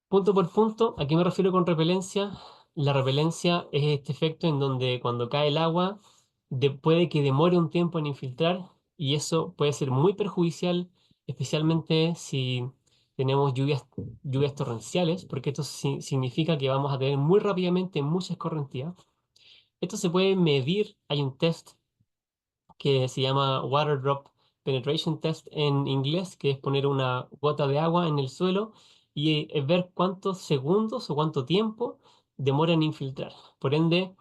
Punto por punto, ¿a qué me refiero con repelencia? La repelencia es este efecto en donde cuando cae el agua puede que demore un tiempo en infiltrar, y eso puede ser muy perjudicial, especialmente si tenemos lluvias torrenciales, porque esto significa que vamos a tener muy rápidamente mucha escorrentía. Esto se puede medir, hay un test que se llama Water Drop Penetration Test en inglés, que es poner una gota de agua en el suelo y ver cuántos segundos o cuánto tiempo demora en infiltrar. Por ende,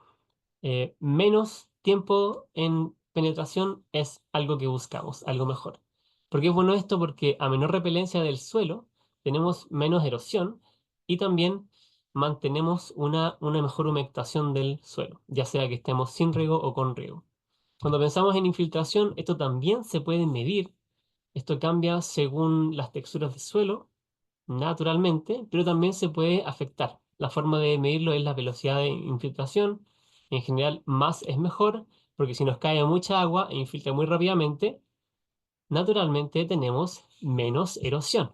menos tiempo en penetración es algo que buscamos, algo mejor. ¿Por qué es bueno esto? Porque a menor repelencia del suelo tenemos menos erosión y también mantenemos una mejor humectación del suelo, ya sea que estemos sin riego o con riego. Cuando pensamos en infiltración, esto también se puede medir. Esto cambia según las texturas del suelo, naturalmente, pero también se puede afectar. la forma de medirlo es la velocidad de infiltración. En general, más es mejor, porque si nos cae mucha agua e infiltra muy rápidamente, naturalmente tenemos menos erosión.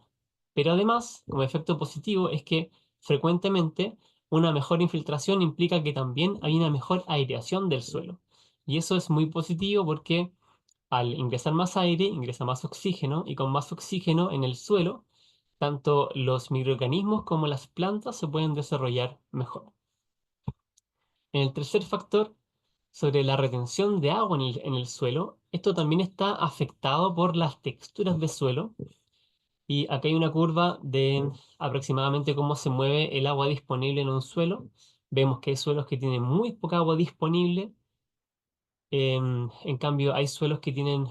Pero además, como efecto positivo, es que frecuentemente una mejor infiltración implica que también hay una mejor aireación del suelo. Y eso es muy positivo porque al ingresar más aire, ingresa más oxígeno, y con más oxígeno en el suelo, tanto los microorganismos como las plantas se pueden desarrollar mejor. En el tercer factor, sobre la retención de agua en el suelo, esto también está afectado por las texturas de suelo. Y acá hay una curva de aproximadamente cómo se mueve el agua disponible en un suelo. Vemos que hay suelos que tienen muy poca agua disponible. En cambio, hay suelos que tienen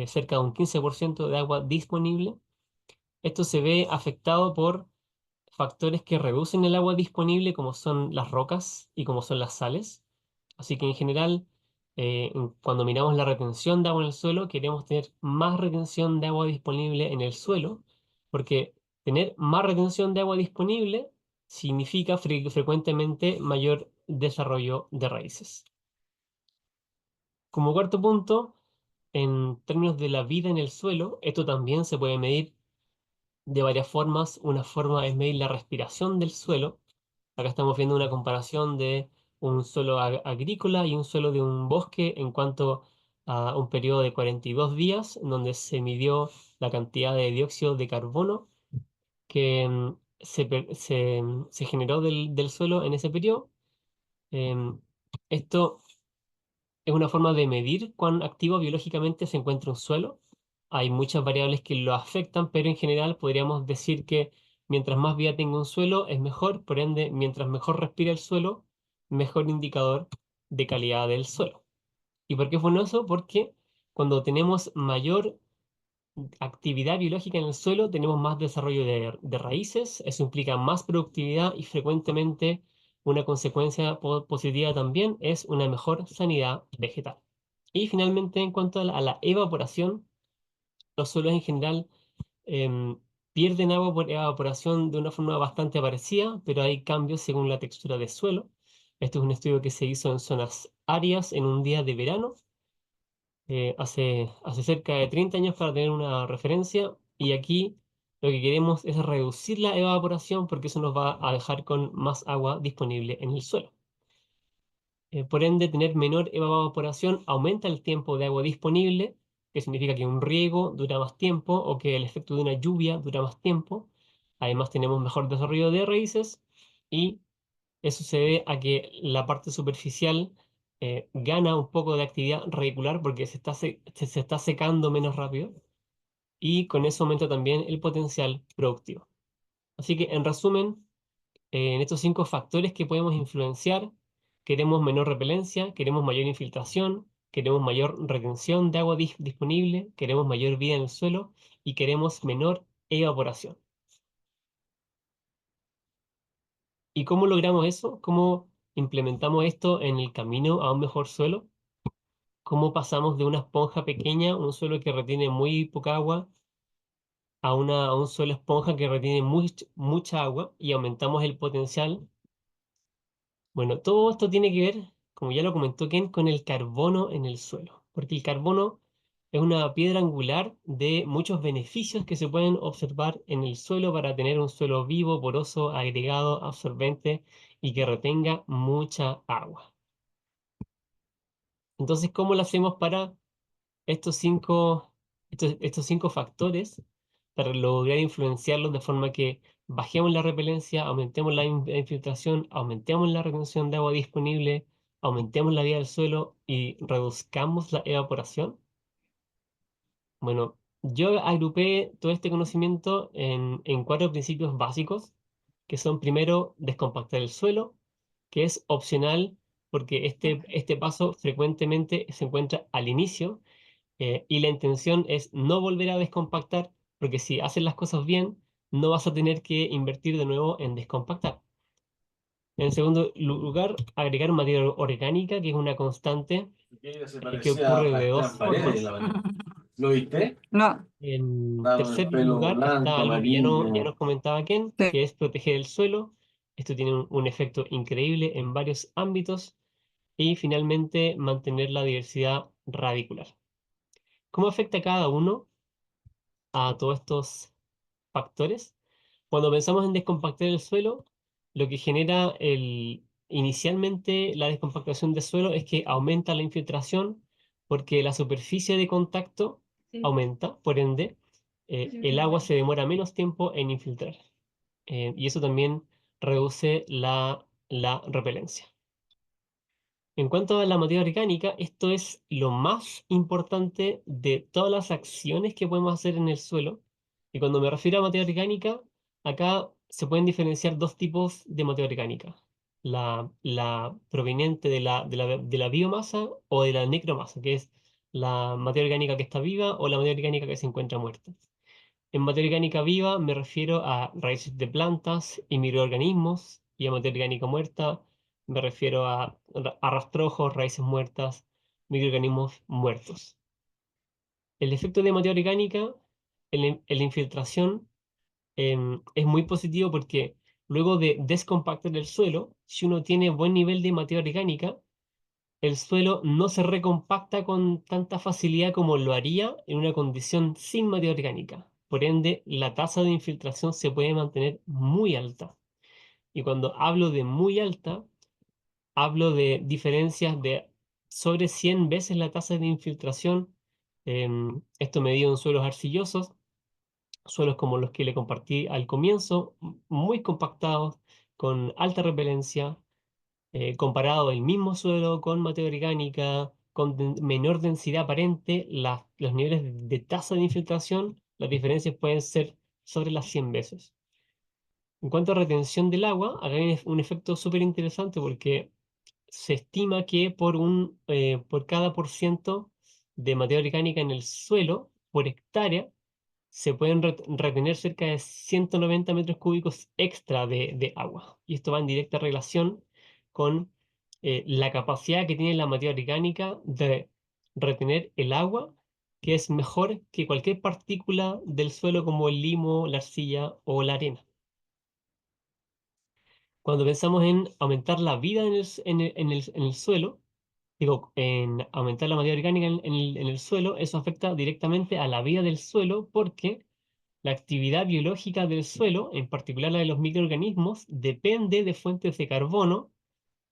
cerca de un 15% de agua disponible. Esto se ve afectado por factores que reducen el agua disponible, como son las rocas y como son las sales. Así que en general, cuando miramos la retención de agua en el suelo, queremos tener más retención de agua disponible en el suelo, porque tener más retención de agua disponible significa frecuentemente mayor desarrollo de raíces. Como cuarto punto, en términos de la vida en el suelo, esto también se puede medir de varias formas. Una forma es medir la respiración del suelo. Acá estamos viendo una comparación de un suelo agrícola y un suelo de un bosque en cuanto a un periodo de 42 días, en donde se midió la cantidad de dióxido de carbono que se generó del suelo en ese periodo. Esto es una forma de medir cuán activo biológicamente se encuentra un suelo. Hay muchas variables que lo afectan, pero en general podríamos decir que mientras más vida tenga un suelo es mejor, por ende, mientras mejor respira el suelo, mejor indicador de calidad del suelo. ¿Y por qué es bueno eso? Porque cuando tenemos mayor actividad biológica en el suelo, tenemos más desarrollo de raíces, eso implica más productividad y frecuentemente una consecuencia positiva también es una mejor sanidad vegetal. Y finalmente, en cuanto a la evaporación, los suelos en general em, pierden agua por evaporación de una forma bastante parecida, pero hay cambios según la textura del suelo. Esto es un estudio que se hizo en zonas áridas en un día de verano hace cerca de 30 años para tener una referencia, y aquí lo que queremos es reducir la evaporación porque eso nos va a dejar con más agua disponible en el suelo. Por ende, tener menor evaporación aumenta el tiempo de agua disponible, que significa que un riego dura más tiempo o que el efecto de una lluvia dura más tiempo. Además, tenemos mejor desarrollo de raíces y eso se debe a que la parte superficial gana un poco de actividad radicular porque se está secando menos rápido y con eso aumenta también el potencial productivo. Así que, en resumen, en estos 5 factores que podemos influenciar, queremos menor repelencia, queremos mayor infiltración, queremos mayor retención de agua disponible, queremos mayor vida en el suelo y queremos menor evaporación. ¿Y cómo logramos eso? ¿Cómo implementamos esto en el camino a un mejor suelo? ¿Cómo pasamos de una esponja pequeña, un suelo que retiene muy poca agua, a un suelo esponja que retiene mucha agua y aumentamos el potencial? Bueno, todo esto tiene que ver, como ya lo comentó Ken, con el carbono en el suelo, porque el carbono es una piedra angular de muchos beneficios que se pueden observar en el suelo para tener un suelo vivo, poroso, agregado, absorbente y que retenga mucha agua. Entonces, ¿cómo lo hacemos para estos cinco factores, para lograr influenciarlos de forma que bajemos la repelencia, aumentemos la infiltración, aumentemos la retención de agua disponible, aumentemos la vida del suelo y reduzcamos la evaporación? Bueno, yo agrupé todo este conocimiento en 4 principios básicos, que son: primero, descompactar el suelo, que es opcional porque este paso frecuentemente se encuentra al inicio, y la intención es no volver a descompactar, porque si haces las cosas bien, no vas a tener que invertir de nuevo en descompactar. En segundo lugar, agregar materia orgánica, que es una constante que ocurre de dos formas. ¿Lo viste? No, En Estaba el tercer pelo lugar está blanco, algo que ya amarillo. nos comentaba Ken, sí. que es proteger el suelo. Esto tiene un efecto increíble en varios ámbitos. Y finalmente, mantener la diversidad radicular. ¿Cómo afecta cada uno a todos estos factores? Cuando pensamos en descompactar el suelo, lo que genera inicialmente la descompactación del suelo es que aumenta la infiltración porque la superficie de contacto aumenta, por ende, el agua se demora menos tiempo en infiltrar. Y eso también reduce la repelencia. En cuanto a la materia orgánica, esto es lo más importante de todas las acciones que podemos hacer en el suelo. Y cuando me refiero a materia orgánica, acá se pueden diferenciar dos tipos de materia orgánica. La proveniente de la biomasa o de la necromasa, que es la materia orgánica que está viva o la materia orgánica que se encuentra muerta. En materia orgánica viva me refiero a raíces de plantas y microorganismos, y a materia orgánica muerta me refiero a rastrojos, raíces muertas, microorganismos muertos. El efecto de materia orgánica en la infiltración es muy positivo porque luego de descompactar el suelo, si uno tiene buen nivel de materia orgánica, el suelo no se recompacta con tanta facilidad como lo haría en una condición sin materia orgánica. Por ende, la tasa de infiltración se puede mantener muy alta. Y cuando hablo de muy alta, hablo de diferencias de sobre 100 veces la tasa de infiltración. Esto medido en suelos arcillosos, suelos como los que le compartí al comienzo, muy compactados, con alta repelencia, comparado el mismo suelo con materia orgánica, con menor densidad aparente, los niveles de tasa de infiltración, las diferencias pueden ser sobre las 100 veces. En cuanto a retención del agua, acá hay un efecto súper interesante porque se estima que por cada % de materia orgánica en el suelo, por hectárea, se pueden retener cerca de 190 metros cúbicos extra de agua. Y esto va en directa relación con la capacidad que tiene la materia orgánica de retener el agua, que es mejor que cualquier partícula del suelo como el limo, la arcilla o la arena. Cuando pensamos en aumentar la vida en el suelo, digo, en aumentar la materia orgánica en el suelo, eso afecta directamente a la vida del suelo porque la actividad biológica del suelo, en particular la de los microorganismos, depende de fuentes de carbono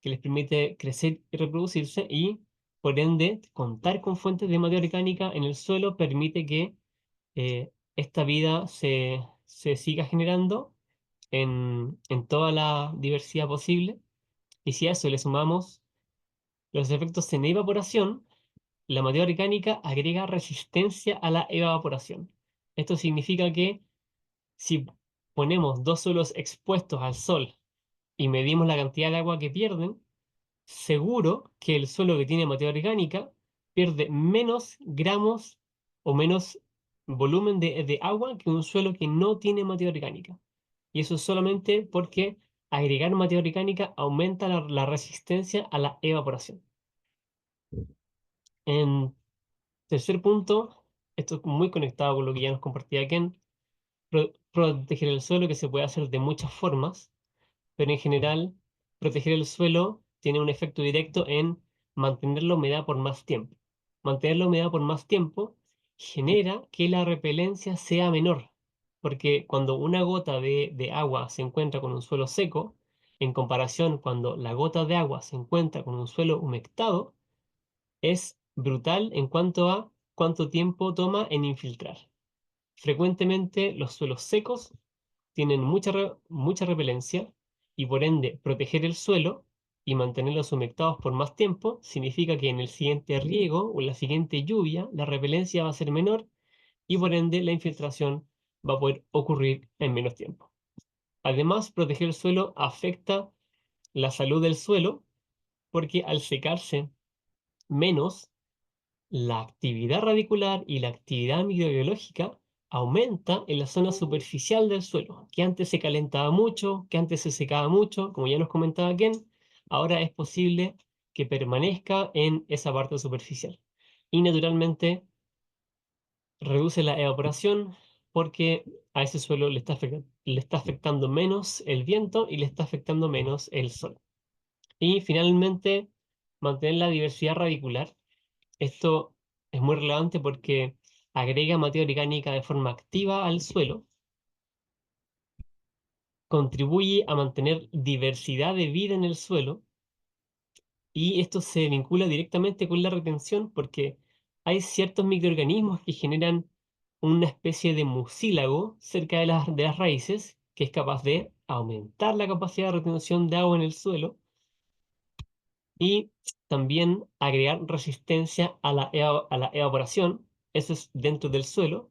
que les permite crecer y reproducirse y, por ende, contar con fuentes de materia orgánica en el suelo permite que esta vida se siga generando en toda la diversidad posible. Y si a eso le sumamos los efectos en evaporación, la materia orgánica agrega resistencia a la evaporación. Esto significa que si ponemos dos suelos expuestos al sol y medimos la cantidad de agua que pierden, seguro que el suelo que tiene materia orgánica pierde menos gramos o menos volumen de agua que un suelo que no tiene materia orgánica. Y eso es solamente porque agregar materia orgánica aumenta la resistencia a la evaporación. En tercer punto, esto es muy conectado con lo que ya nos compartía Ken, proteger el suelo, que se puede hacer de muchas formas, pero en general, proteger el suelo tiene un efecto directo en mantener la humedad por más tiempo. Mantener la humedad por más tiempo genera que la repelencia sea menor, porque cuando una gota de agua se encuentra con un suelo seco, en comparación cuando la gota de agua se encuentra con un suelo humectado, es brutal en cuanto a cuánto tiempo toma en infiltrar. Frecuentemente los suelos secos tienen mucha repelencia y por ende proteger el suelo y mantenerlos humectados por más tiempo significa que en el siguiente riego o en la siguiente lluvia la repelencia va a ser menor y por ende la infiltración va a poder ocurrir en menos tiempo. Además, proteger el suelo afecta la salud del suelo porque al secarse menos, la actividad radicular y la actividad microbiológica aumenta en la zona superficial del suelo, que antes se calentaba mucho, que antes se secaba mucho, como ya nos comentaba Ken, ahora es posible que permanezca en esa parte superficial. Y naturalmente reduce la evaporación, porque a ese suelo le está afectando menos el viento y le está afectando menos el sol. Y finalmente, mantener la diversidad radicular. Esto es muy relevante porque agrega materia orgánica de forma activa al suelo, contribuye a mantener diversidad de vida en el suelo, y esto se vincula directamente con la retención porque hay ciertos microorganismos que generan una especie de mucílago cerca de las raíces que es capaz de aumentar la capacidad de retención de agua en el suelo y también agregar resistencia a a la evaporación. Eso es dentro del suelo,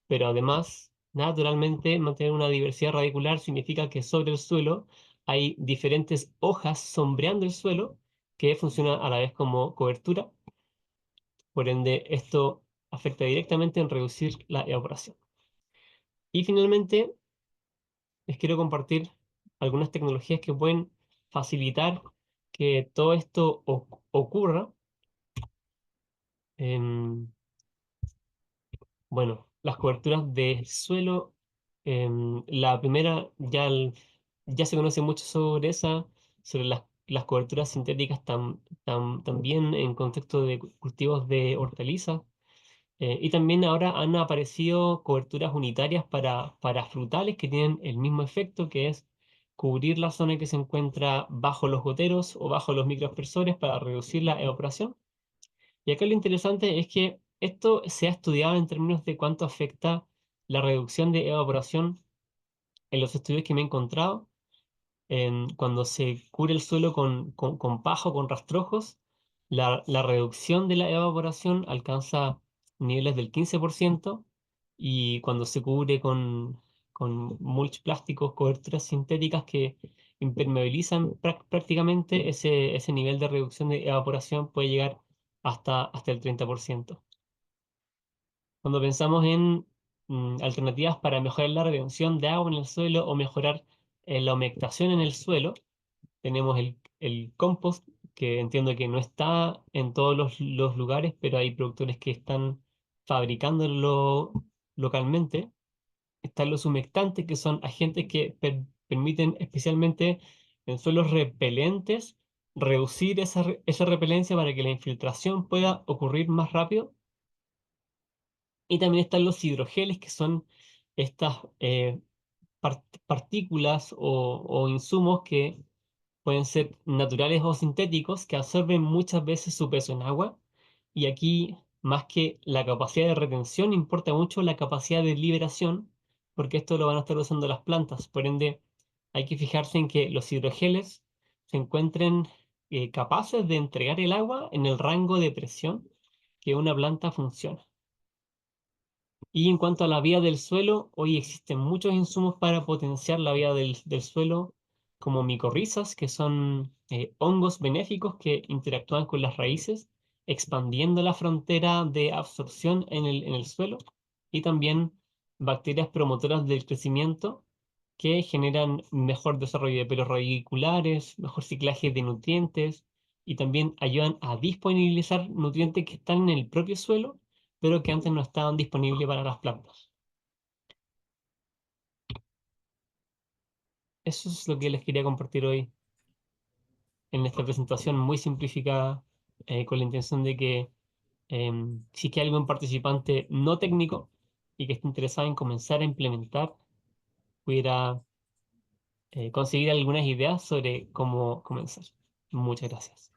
pero además, naturalmente, mantener una diversidad radicular significa que sobre el suelo hay diferentes hojas sombreando el suelo que funcionan a la vez como cobertura. Por ende, esto afecta directamente en reducir la evaporación. Y finalmente, les quiero compartir algunas tecnologías que pueden facilitar que todo esto ocurra. Em, bueno, las coberturas de suelo, la primera ya se conoce mucho sobre esa, sobre las coberturas sintéticas también en contexto de cultivos de hortalizas. Y también ahora han aparecido coberturas unitarias para frutales que tienen el mismo efecto, que es cubrir la zona que se encuentra bajo los goteros o bajo los microaspersores para reducir la evaporación. Y acá lo interesante es que esto se ha estudiado en términos de cuánto afecta la reducción de evaporación en los estudios que me he encontrado. Cuando se cubre el suelo con paja o con rastrojos, la reducción de la evaporación alcanza niveles del 15%, y cuando se cubre con mulch plásticos, coberturas sintéticas que impermeabilizan prácticamente, ese nivel de reducción de evaporación puede llegar hasta el 30%. Cuando pensamos en alternativas para mejorar la retención de agua en el suelo o mejorar la humectación en el suelo, tenemos el compost, que entiendo que no está en todos los lugares, pero hay productores que están fabricándolo localmente. Están los humectantes, que son agentes que permiten, especialmente en suelos repelentes, reducir esa repelencia para que la infiltración pueda ocurrir más rápido. Y también están los hidrogeles, que son estas partículas o insumos que pueden ser naturales o sintéticos, que absorben muchas veces su peso en agua. Y aquí, más que la capacidad de retención, importa mucho la capacidad de liberación, porque esto lo van a estar usando las plantas. Por ende, hay que fijarse en que los hidrogeles se encuentren capaces de entregar el agua en el rango de presión que una planta funciona. Y en cuanto a la vida del suelo, hoy existen muchos insumos para potenciar la vida del suelo, como micorrizas, que son hongos benéficos que interactúan con las raíces, expandiendo la frontera de absorción en el suelo, y también bacterias promotoras del crecimiento que generan mejor desarrollo de pelos radiculares, mejor ciclaje de nutrientes, y también ayudan a disponibilizar nutrientes que están en el propio suelo pero que antes no estaban disponibles para las plantas. Eso es lo que les quería compartir hoy en esta presentación muy simplificada, con la intención de que si es que hay algún participante no técnico y que esté interesado en comenzar a implementar, pudiera conseguir algunas ideas sobre cómo comenzar. Muchas gracias.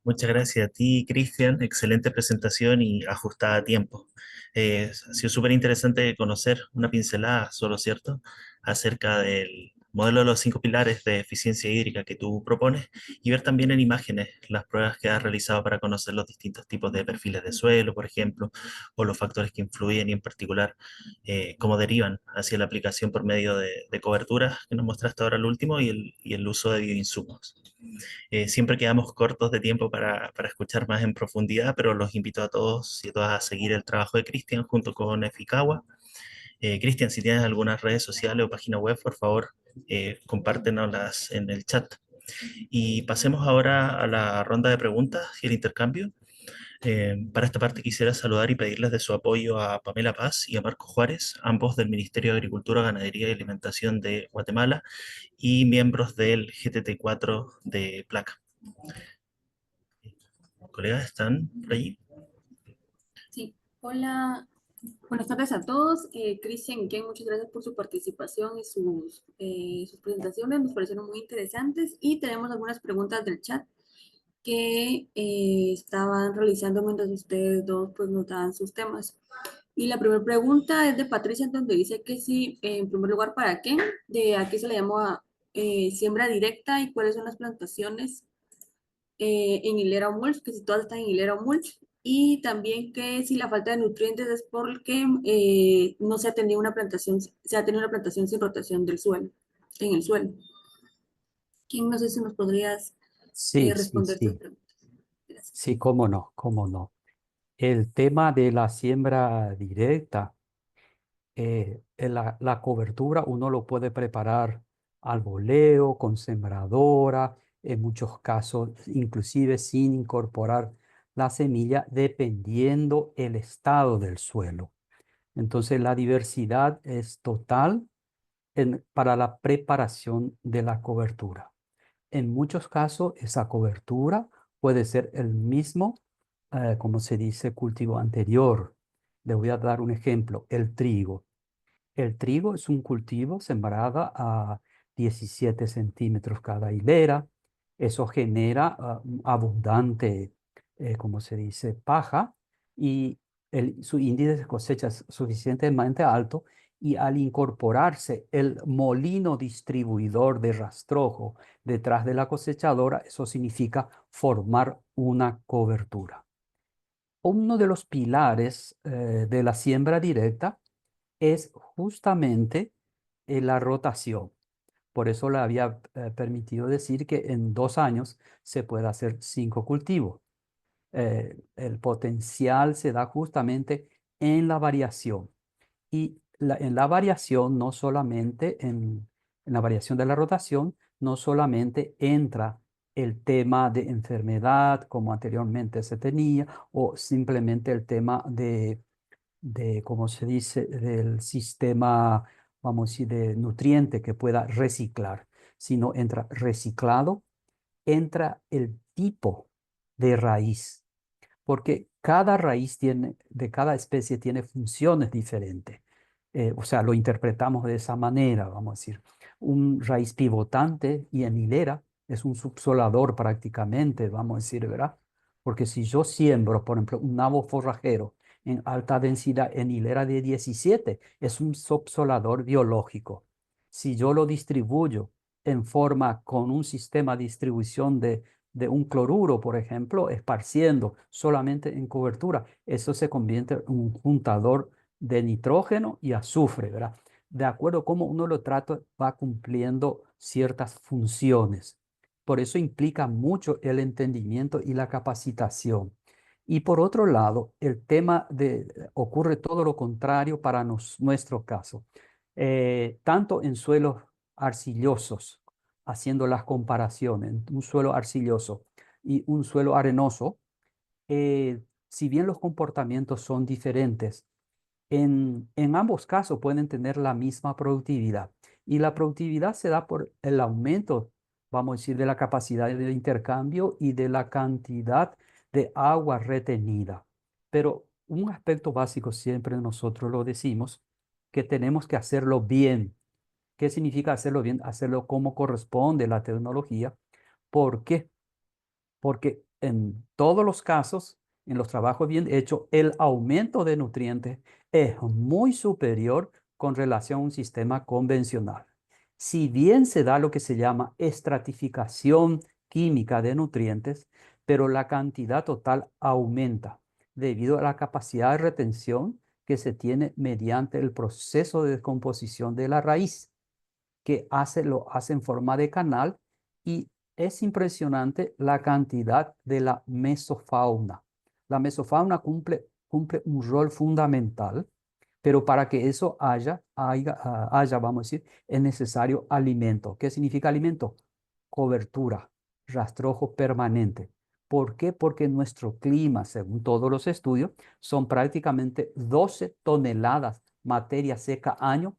Muchas gracias a ti, Cristian. Excelente presentación y ajustada a tiempo. Ha sido súper interesante conocer una pincelada, solo cierto, acerca del modelo de los 5 pilares de eficiencia hídrica que tú propones y ver también en imágenes las pruebas que has realizado para conocer los distintos tipos de perfiles de suelo, por ejemplo, o los factores que influyen y en particular cómo derivan hacia la aplicación por medio de coberturas que nos mostraste ahora al último y el uso de bioinsumos. Siempre quedamos cortos de tiempo para escuchar más en profundidad, pero los invito a todos y a todas a seguir el trabajo de Cristian junto con Eficawa. Cristian, si tienes algunas redes sociales o página web, por favor, compártenoslas en el chat. Y pasemos ahora a la ronda de preguntas y el intercambio. Para esta parte quisiera saludar y pedirles de su apoyo a Pamela Paz y a Marco Juárez, ambos del Ministerio de Agricultura, Ganadería y Alimentación de Guatemala y miembros del GTT4 de Placa. ¿Colegas están por allí? Sí, hola, buenas tardes a todos. Cristian y Ken, muchas gracias por su participación y sus presentaciones, nos parecieron muy interesantes y tenemos algunas preguntas del chat que estaban realizando mientras ustedes dos pues, nos daban sus temas. Y la primera pregunta es de Patricia, en donde dice que sí, en primer lugar, ¿para qué? De a qué se le llama siembra directa y cuáles son las plantaciones en hilera o mulch, que si todas están en hilera o mulch, y también que si la falta de nutrientes es porque no se ha tenido una plantación, se ha tenido una plantación sin rotación del suelo, en el suelo. ¿Quién no sé si nos podrías Sí, sí, responder estas sí, preguntas? Gracias. sí, cómo no, cómo no. El tema de la siembra directa, en la cobertura uno lo puede preparar al voleo, con sembradora, en muchos casos inclusive sin incorporar la semilla, dependiendo el estado del suelo. Entonces la diversidad es total para la preparación de la cobertura. En muchos casos, esa cobertura puede ser el mismo, como se dice, cultivo anterior. Le voy a dar un ejemplo, el trigo. El trigo es un cultivo sembrada a 17 centímetros cada hilera. Eso genera un abundante, como se dice, paja y su índice de cosecha es suficientemente alto y al incorporarse el molino distribuidor de rastrojo detrás de la cosechadora, eso significa formar una cobertura. Uno de los pilares de la siembra directa es justamente la rotación. Por eso le había permitido decir que en 2 años se puede hacer 5 cultivos. El potencial se da justamente en la variación. Y en la variación, no solamente en la variación de la rotación, no solamente entra el tema de enfermedad como anteriormente se tenía, o simplemente el tema ¿cómo se dice?, del sistema, vamos a decir, de nutriente que pueda reciclar, sino entra reciclado, entra el tipo de raíz, porque cada raíz de cada especie tiene funciones diferentes. O sea, lo interpretamos de esa manera, vamos a decir. Un raíz pivotante y en hilera es un subsolador prácticamente, vamos a decir, ¿verdad? Porque si yo siembro, por ejemplo, un nabo forrajero en alta densidad en hilera de 17, es un subsolador biológico. Si yo lo distribuyo en forma con un sistema de distribución de un cloruro, por ejemplo, esparciendo solamente en cobertura, eso se convierte en un juntador de nitrógeno y azufre, ¿verdad? De acuerdo a cómo uno lo trata, va cumpliendo ciertas funciones. Por eso implica mucho el entendimiento y la capacitación. Y por otro lado, el tema ocurre todo lo contrario para nuestro caso. Tanto en suelos arcillosos, haciendo las comparaciones, un suelo arcilloso y un suelo arenoso, si bien los comportamientos son diferentes, en ambos casos pueden tener la misma productividad. Y la productividad se da por el aumento, vamos a decir, de la capacidad de intercambio y de la cantidad de agua retenida. Pero un aspecto básico, siempre nosotros lo decimos, que tenemos que hacerlo bien. ¿Qué significa hacerlo bien? Hacerlo como corresponde la tecnología. ¿Por qué? Porque en todos los casos, en los trabajos bien hechos, el aumento de nutrientes es muy superior con relación a un sistema convencional. Si bien se da lo que se llama estratificación química de nutrientes, pero la cantidad total aumenta debido a la capacidad de retención que se tiene mediante el proceso de descomposición de la raíz que lo hace en forma de canal y es impresionante la cantidad de la mesofauna. La mesofauna cumple un rol fundamental, pero para que eso haya, vamos a decir, es necesario alimento. ¿Qué significa alimento? Cobertura, rastrojo permanente. ¿Por qué? Porque nuestro clima, según todos los estudios, son prácticamente 12 toneladas materia seca año,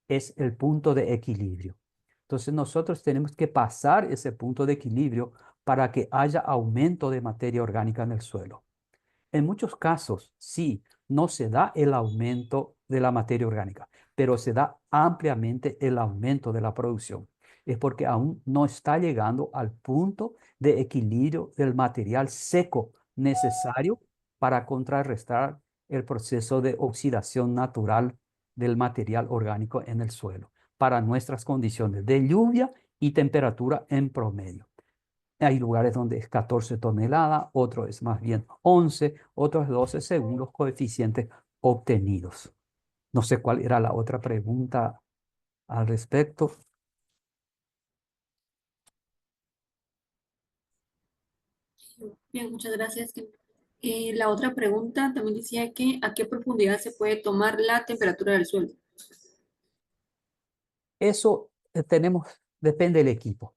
es el punto de equilibrio. Entonces nosotros tenemos que pasar ese punto de equilibrio para que haya aumento de materia orgánica en el suelo. En muchos casos, sí, no se da el aumento de la materia orgánica, pero se da ampliamente el aumento de la producción. Es porque aún no está llegando al punto de equilibrio del material seco necesario para contrarrestar el proceso de oxidación natural del material orgánico en el suelo para nuestras condiciones de lluvia y temperatura en promedio. Hay lugares donde es 14 toneladas, otro es más bien 11, otros 12 según los coeficientes obtenidos. No sé cuál era la otra pregunta al respecto. Bien, muchas gracias. La otra pregunta también decía que ¿a qué profundidad se puede tomar la temperatura del suelo? Eso depende del equipo.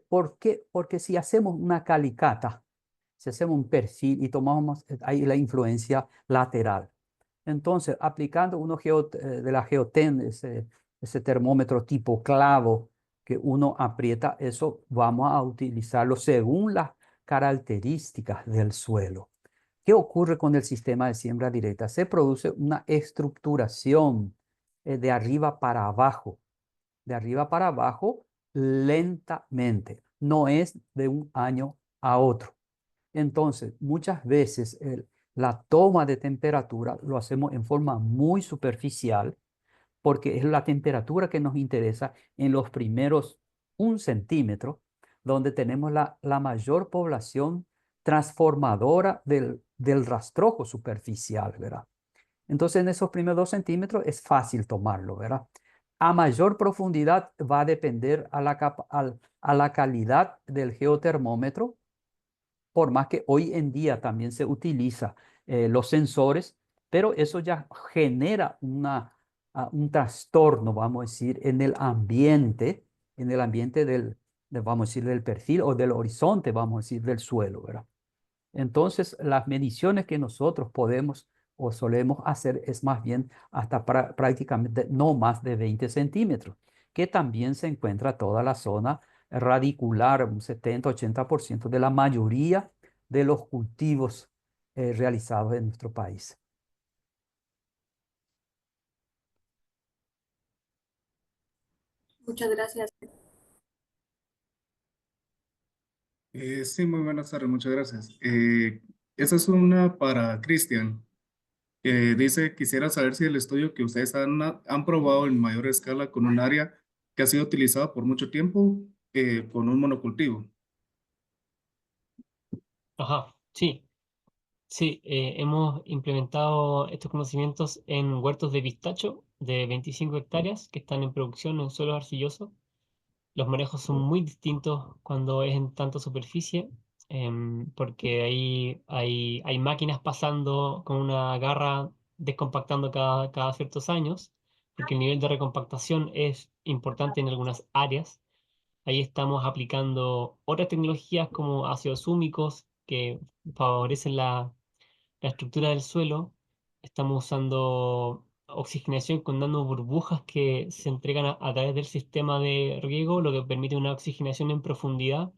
¿Por qué? Porque si hacemos una calicata, si hacemos un perfil y tomamos ahí la influencia lateral. Entonces, aplicando de la Geoten, ese termómetro tipo clavo que uno aprieta, eso vamos a utilizarlo según las características del suelo. ¿Qué ocurre con el sistema de siembra directa? Se produce una estructuración de arriba para abajo, de arriba para abajo lentamente, no es de un año a otro. Entonces, muchas veces la toma de temperatura lo hacemos en forma muy superficial porque es la temperatura que nos interesa en los primeros 1 centímetro, donde tenemos la mayor población transformadora del rastrojo superficial, ¿verdad? Entonces, en esos primeros 2 centímetros es fácil tomarlo, ¿verdad? A mayor profundidad va a depender a la calidad del geotermómetro, por más que hoy en día también se utiliza los sensores, pero eso ya genera un trastorno, vamos a decir, en el ambiente vamos a decir, del perfil o del horizonte, vamos a decir, del suelo, ¿verdad? Entonces, las mediciones que nosotros podemos o solemos hacer es más bien hasta prácticamente no más de 20 centímetros, que también se encuentra toda la zona radicular, un 70-80% de la mayoría de los cultivos realizados en nuestro país. Muchas gracias. Sí, muy buenas tardes, muchas gracias. Esa es una para Cristian, que dice, quisiera saber si el estudio que ustedes han probado en mayor escala con un área que ha sido utilizada por mucho tiempo con un monocultivo. Ajá, sí. Sí, hemos implementado estos conocimientos en huertos de pistacho de 25 hectáreas que están en producción en suelos arcillosos. Los manejos son muy distintos cuando es en tanta superficie, porque ahí hay máquinas pasando con una garra descompactando cada ciertos años, porque el nivel de recompactación es importante en algunas áreas. Ahí estamos aplicando otras tecnologías como ácidos húmicos que favorecen la estructura del suelo. Estamos usando oxigenación con nanoburbujas que se entregan a través del sistema de riego, lo que permite una oxigenación en profundidad.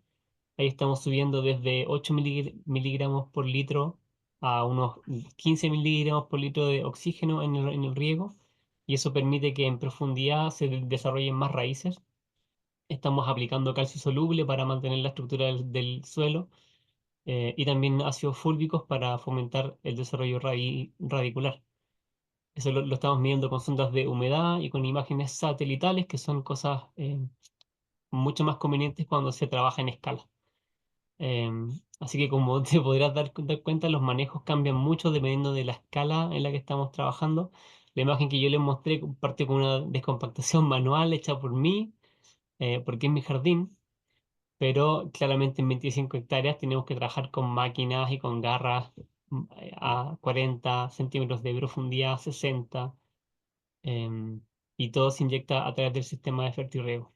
Ahí estamos subiendo desde 8 miligramos por litro a unos 15 miligramos por litro de oxígeno en el riego, y eso permite que en profundidad se desarrollen más raíces. Estamos aplicando calcio soluble para mantener la estructura del suelo, y también ácidos fúlbicos para fomentar el desarrollo radicular. Eso lo estamos midiendo con sondas de humedad y con imágenes satelitales, que son cosas mucho más convenientes cuando se trabaja en escala. Así que como te podrás dar cuenta, los manejos cambian mucho dependiendo de la escala en la que estamos trabajando. La imagen que yo les mostré partió con una descompactación manual hecha por mí, porque es mi jardín, pero claramente en 25 hectáreas tenemos que trabajar con máquinas y con garras a 40 centímetros de profundidad, 60, em, y todo se inyecta a través del sistema de fertirriego.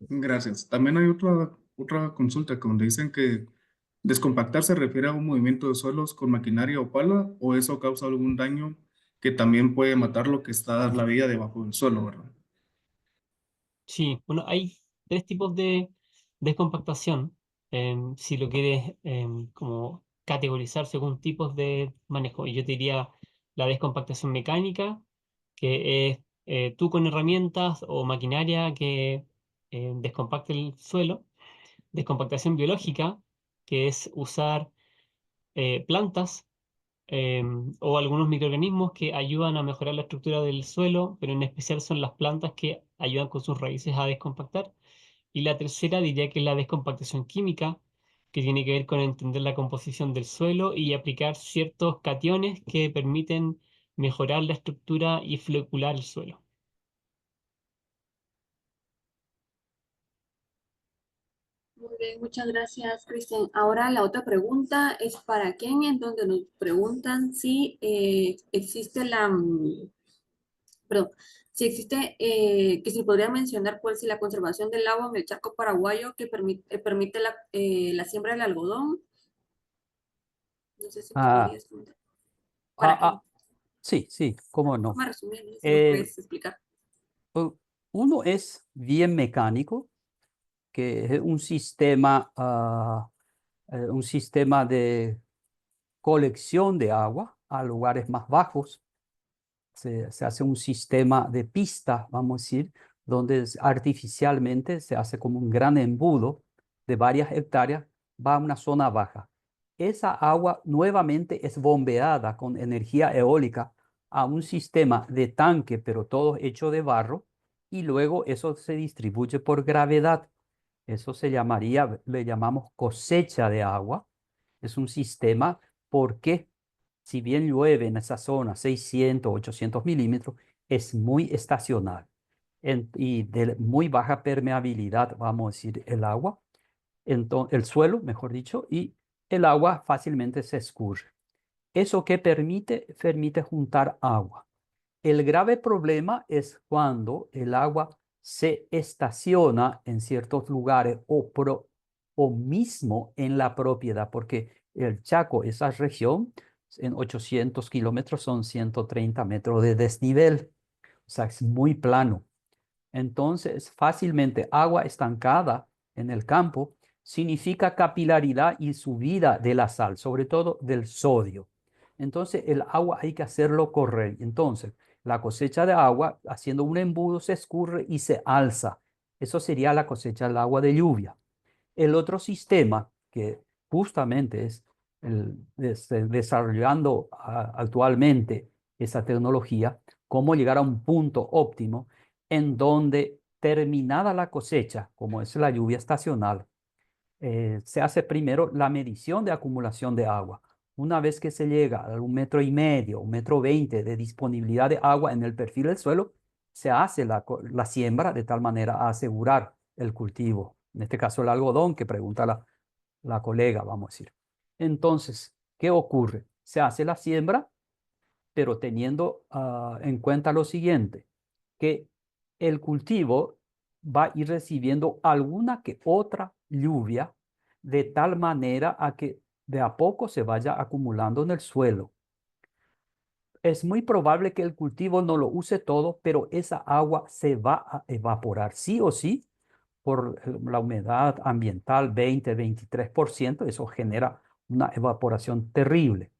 Gracias. También hay otra consulta donde dicen que descompactar se refiere a un movimiento de suelos con maquinaria o pala, o eso causa algún daño que también puede matar lo que está la vida debajo del suelo, ¿verdad? Sí, bueno, hay tres tipos de descompactación. Si lo quieres como categorizar según tipos de manejo, y yo te diría la descompactación mecánica, que es tú con herramientas o maquinaria que descompacte el suelo. Descompactación biológica, que es usar plantas o algunos microorganismos que ayudan a mejorar la estructura del suelo, pero en especial son las plantas que ayudan con sus raíces a descompactar. Y la tercera diría que es la descompactación química, que tiene que ver con entender la composición del suelo y aplicar ciertos cationes que permiten mejorar la estructura y flecular el suelo. Muy bien, muchas gracias, Cristian. Ahora la otra pregunta es para quién, en donde nos preguntan si existe perdón, si existe, que se podría mencionar pues si la conservación del agua en el charco paraguayo que permite la siembra del algodón. No sé si nos Ah, podrías contar. ah, ¿Para qué? ah, sí, sí, cómo De no. forma resumida, no sé si nos Eh, puedes explicar. Uno es bien mecánico, que es un sistema de colección de agua a lugares más bajos. Se hace un sistema de pista, vamos a decir, donde artificialmente se hace como un gran embudo de varias hectáreas, va a una zona baja. Esa agua nuevamente es bombeada con energía eólica a un sistema de tanque, pero todo hecho de barro, y luego eso se distribuye por gravedad. Eso se llamaría, le llamamos cosecha de agua. Es un sistema porque si bien llueve en esa zona 600, 800 milímetros, es muy estacional y de muy baja permeabilidad, vamos a decir, el agua, el suelo, mejor dicho, y el agua fácilmente se escurre. ¿Eso qué permite? Permite juntar agua. El grave problema es cuando el agua se estaciona en ciertos lugares o mismo en la propiedad, porque el Chaco, esa región, en 800 kilómetros son 130 metros de desnivel, o sea, es muy plano. Entonces, fácilmente agua estancada en el campo significa capilaridad y subida de la sal, sobre todo del sodio. Entonces, el agua hay que hacerlo correr. Entonces, la cosecha de agua, haciendo un embudo, se escurre y se alza. Eso sería la cosecha del agua de lluvia. El otro sistema que justamente es desarrollando actualmente esa tecnología, cómo llegar a un punto óptimo en donde terminada la cosecha, como es la lluvia estacional, se hace primero la medición de acumulación de agua. Una vez que se llega a 1,5 metros, 1,20 metros de disponibilidad de agua en el perfil del suelo, se hace la siembra de tal manera a asegurar el cultivo. En este caso, el algodón que pregunta la colega, vamos a decir. Entonces, ¿qué ocurre? Se hace la siembra, pero teniendo en cuenta lo siguiente, que el cultivo va a ir recibiendo alguna que otra lluvia de tal manera a que de a poco se vaya acumulando en el suelo. Es muy probable que el cultivo no lo use todo, pero esa agua se va a evaporar sí o sí por la humedad ambiental 20-23%. Eso genera una evaporación terrible.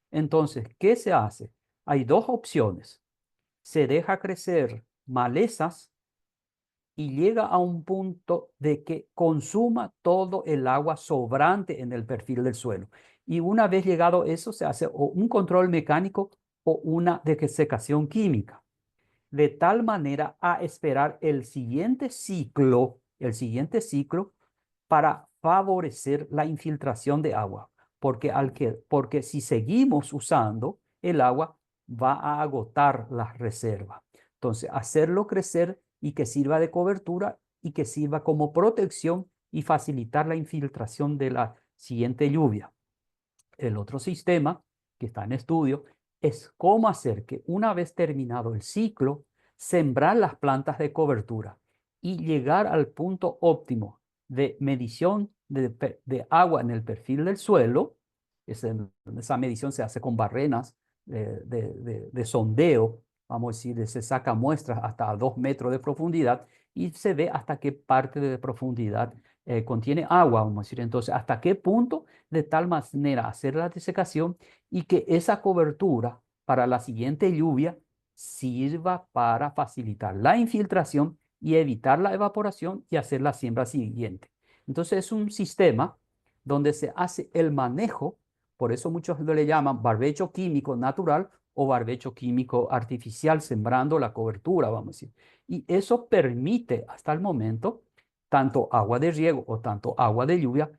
Entonces, ¿qué se hace? Hay dos opciones. Se deja crecer malezas y llega a un punto de que consuma todo el agua sobrante en el perfil del suelo. Y una vez llegado a eso, se hace o un control mecánico o una desecación química, de tal manera a esperar el siguiente ciclo para favorecer la infiltración de agua, porque si seguimos usando el agua, va a agotar las reservas. Entonces, hacerlo crecer y que sirva de cobertura y que sirva como protección y facilitar la infiltración de la siguiente lluvia. El otro sistema que está en estudio es cómo hacer que una vez terminado el ciclo, sembrar las plantas de cobertura y llegar al punto óptimo de medición de agua en el perfil del suelo. Esa medición se hace con barrenas de sondeo, vamos a decir, se saca muestras hasta 2 metros de profundidad y se ve hasta qué parte de profundidad contiene agua, vamos a decir. Entonces, hasta qué punto, de tal manera hacer la desecación y que esa cobertura para la siguiente lluvia sirva para facilitar la infiltración y evitar la evaporación y hacer la siembra siguiente. Entonces es un sistema donde se hace el manejo, por eso muchos le llaman barbecho químico natural o barbecho químico artificial, sembrando la cobertura, vamos a decir. Y eso permite hasta el momento tanto agua de riego o tanto agua de lluvia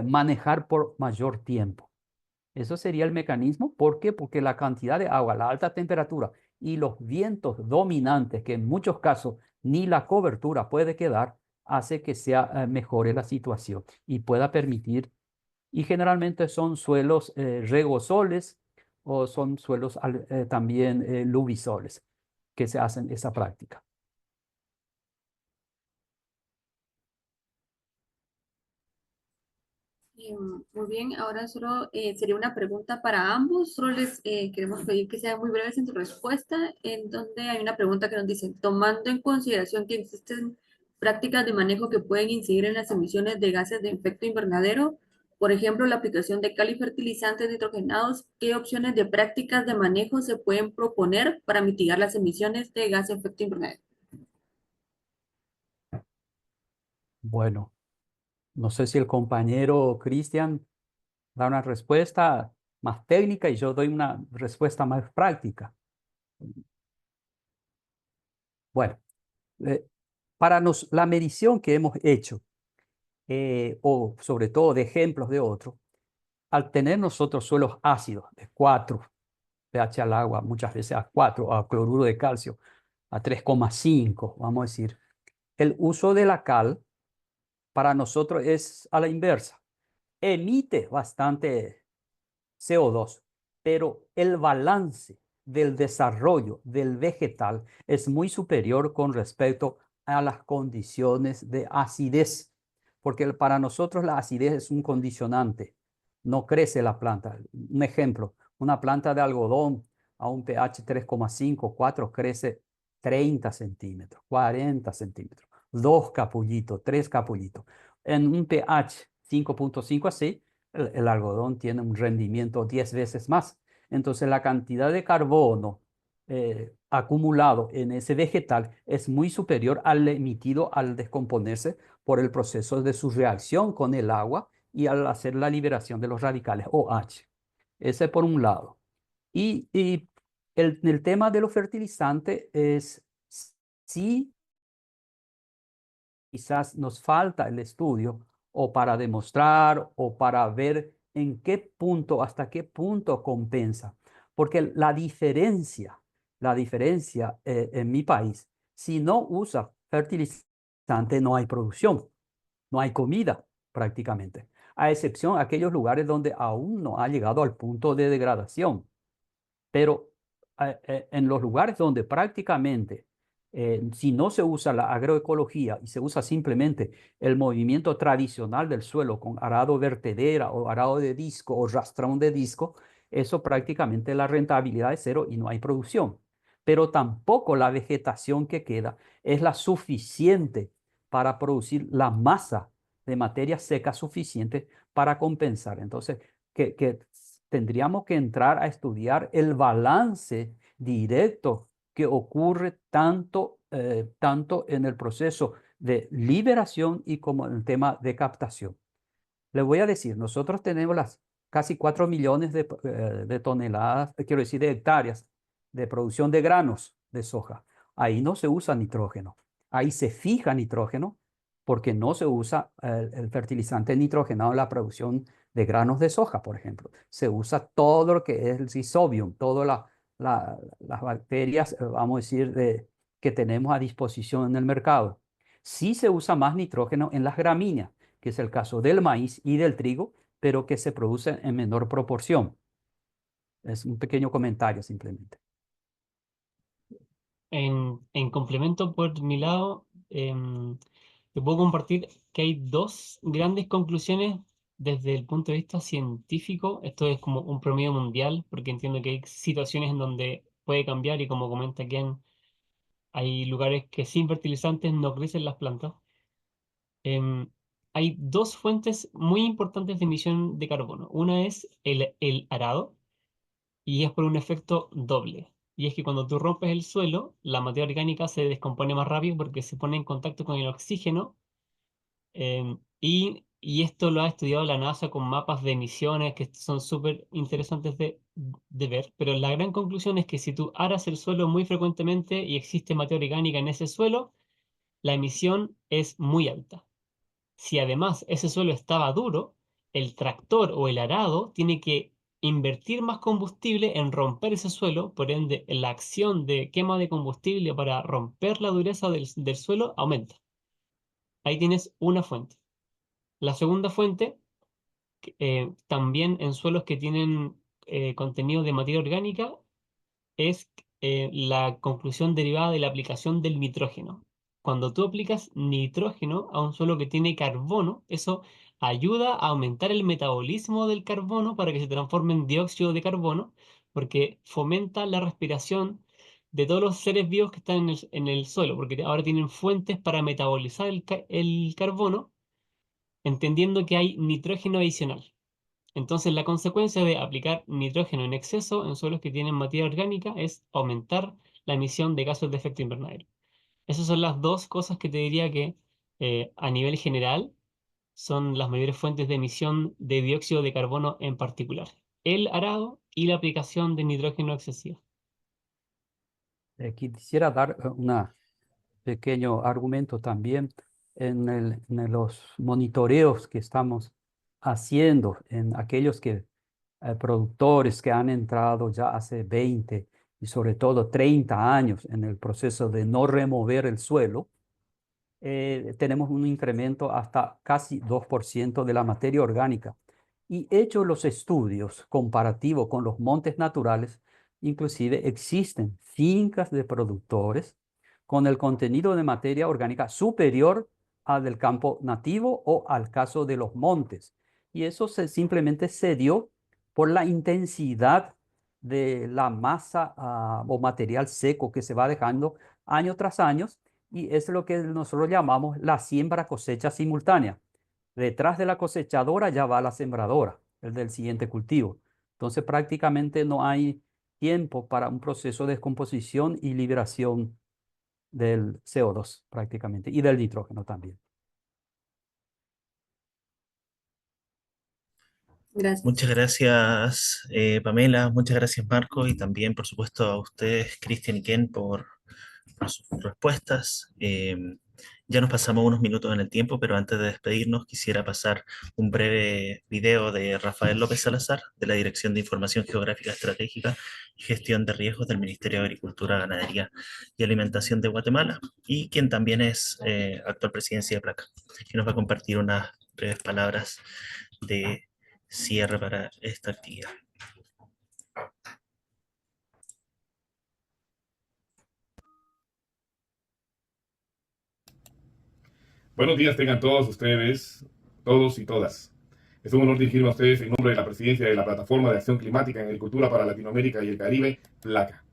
manejar por mayor tiempo. Eso sería el mecanismo. ¿Por qué? Porque la cantidad de agua, la alta temperatura y los vientos dominantes, que en muchos casos ni la cobertura puede quedar, hace que sea mejore la situación y pueda permitir, y generalmente son suelos regosoles o son suelos también luvisoles que se hacen esa práctica. Muy bien, ahora solo sería una pregunta para ambos. Solo les queremos pedir que sean muy breves en su respuesta, en donde hay una pregunta que nos dice, tomando en consideración que existen prácticas de manejo que pueden incidir en las emisiones de gases de efecto invernadero, por ejemplo, la aplicación de cal y fertilizantes nitrogenados, ¿qué opciones de prácticas de manejo se pueden proponer para mitigar las emisiones de gases de efecto invernadero? Bueno, no sé si el compañero Cristian da una respuesta más técnica y yo doy una respuesta más práctica. Bueno, para la medición que hemos hecho, o sobre todo de ejemplos de otros, al tener nosotros suelos ácidos de 4 pH al agua, muchas veces a 4, a cloruro de calcio, a 3,5, vamos a decir, el uso de la cal para nosotros es a la inversa. Emite bastante CO2, pero el balance del desarrollo del vegetal es muy superior con respecto a las condiciones de acidez, porque para nosotros la acidez es un condicionante, no crece la planta. Un ejemplo, una planta de algodón a un pH 3,5, 4 crece 30 centímetros, 40 centímetros, 2 capullitos, 3 capullitos. En un pH 5,5 así, el algodón tiene un rendimiento 10 veces más. Entonces la cantidad de carbono acumulado en ese vegetal es muy superior al emitido al descomponerse por el proceso de su reacción con el agua y al hacer la liberación de los radicales OH. Ese por un lado. Y el tema de los fertilizantes es sí, quizás nos falta el estudio o para demostrar o para ver en qué punto, hasta qué punto compensa. Porque la diferencia en mi país, si no usa fertilizante no hay producción, no hay comida prácticamente, a excepción de aquellos lugares donde aún no ha llegado al punto de degradación. Pero en los lugares donde prácticamente, si no se usa la agroecología y se usa simplemente el movimiento tradicional del suelo con arado vertedera o arado de disco o rastrón de disco, eso prácticamente la rentabilidad es cero y no hay producción. Pero tampoco la vegetación que queda es la suficiente para producir la masa de materia seca suficiente para compensar. Entonces, que tendríamos que entrar a estudiar el balance directo que ocurre tanto en el proceso de liberación y como en el tema de captación. Les voy a decir, nosotros tenemos las casi 4 millones de toneladas, quiero decir, de hectáreas de producción de granos de soja. Ahí no se usa nitrógeno. Ahí se fija nitrógeno porque no se usa el fertilizante nitrogenado en la producción de granos de soja, por ejemplo. Se usa todo lo que es el Rhizobium, todas las bacterias, vamos a decir, que tenemos a disposición en el mercado. Sí se usa más nitrógeno en las gramíneas, que es el caso del maíz y del trigo, pero que se produce en menor proporción. Es un pequeño comentario simplemente. En complemento por mi lado, te puedo compartir que hay dos grandes conclusiones desde el punto de vista científico. Esto es como un promedio mundial, porque entiendo que hay situaciones en donde puede cambiar y como comenta Ken, hay lugares que sin fertilizantes no crecen las plantas. Em, Hay dos fuentes muy importantes de emisión de carbono. Una es el arado y es por un efecto doble. Y es que cuando tú rompes el suelo, la materia orgánica se descompone más rápido porque se pone en contacto con el oxígeno. Y esto lo ha estudiado la NASA con mapas de emisiones que son súper interesantes de ver. Pero la gran conclusión es que si tú aras el suelo muy frecuentemente y existe materia orgánica en ese suelo, la emisión es muy alta. Si además ese suelo estaba duro, el tractor o el arado tiene que invertir más combustible en romper ese suelo, por ende la acción de quema de combustible para romper la dureza del suelo aumenta. Ahí tienes una fuente. La segunda fuente, también en suelos que tienen contenido de materia orgánica, es la conclusión derivada de la aplicación del nitrógeno. Cuando tú aplicas nitrógeno a un suelo que tiene carbono, eso ayuda a aumentar el metabolismo del carbono para que se transforme en dióxido de carbono, porque fomenta la respiración de todos los seres vivos que están en el suelo, porque ahora tienen fuentes para metabolizar el carbono, entendiendo que hay nitrógeno adicional. Entonces, la consecuencia de aplicar nitrógeno en exceso en suelos que tienen materia orgánica es aumentar la emisión de gases de efecto invernadero. Esas son las dos cosas que te diría que a nivel general son las mayores fuentes de emisión de dióxido de carbono en particular. El arado y la aplicación de nitrógeno excesivo. Quisiera dar un pequeño argumento también en los monitoreos que estamos haciendo, en aquellos productores que han entrado ya hace 20 y sobre todo 30 años en el proceso de no remover el suelo. Tenemos un incremento hasta casi 2% de la materia orgánica. Y hechos los estudios comparativos con los montes naturales, inclusive existen fincas de productores con el contenido de materia orgánica superior al del campo nativo o al caso de los montes. Y eso simplemente se dio por la intensidad de la masa o material seco que se va dejando año tras año, y es lo que nosotros llamamos la siembra-cosecha simultánea. Detrás de la cosechadora ya va la sembradora, el del siguiente cultivo. Entonces prácticamente no hay tiempo para un proceso de descomposición y liberación del CO2 prácticamente, y del nitrógeno también. Gracias. Muchas gracias, Pamela, muchas gracias, Marco, y también, por supuesto, a ustedes, Cristian y Ken, por sus respuestas. Ya nos pasamos unos minutos en el tiempo, pero antes de despedirnos quisiera pasar un breve video de Rafael López Salazar, de la Dirección de Información Geográfica Estratégica y Gestión de Riesgos del Ministerio de Agricultura, Ganadería y Alimentación de Guatemala, y quien también es actual presidencia de Placa, que nos va a compartir unas breves palabras de cierre para esta actividad. Buenos días tengan todos ustedes, todos y todas. Es un honor dirigirme a ustedes en nombre de la presidencia de la Plataforma de Acción Climática en Agricultura para Latinoamérica y el Caribe, PLACA.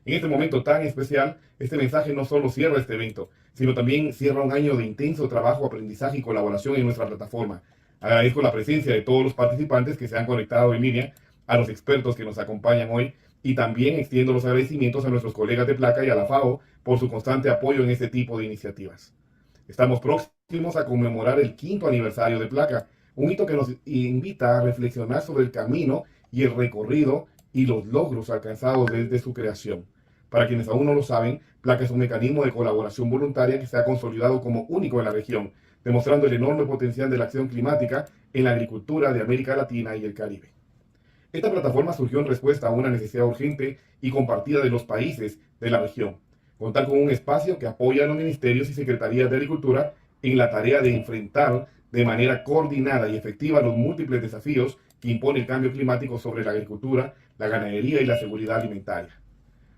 En este momento tan especial, este mensaje no solo cierra este evento, sino también cierra un año de intenso trabajo, aprendizaje y colaboración en nuestra plataforma. Agradezco la presencia de todos los participantes que se han conectado en línea, a los expertos que nos acompañan hoy, y también extiendo los agradecimientos a nuestros colegas de PLACA y a la FAO por su constante apoyo en este tipo de iniciativas. Estamos próximos a conmemorar el 5º aniversario de PLACA, un hito que nos invita a reflexionar sobre el camino y el recorrido y los logros alcanzados desde su creación. Para quienes aún no lo saben, PLACA es un mecanismo de colaboración voluntaria que se ha consolidado como único en la región, demostrando el enorme potencial de la acción climática en la agricultura de América Latina y el Caribe. Esta plataforma surgió en respuesta a una necesidad urgente y compartida de los países de la región: contar con un espacio que apoya a los ministerios y secretarías de Agricultura en la tarea de enfrentar de manera coordinada y efectiva los múltiples desafíos que impone el cambio climático sobre la agricultura, la ganadería y la seguridad alimentaria.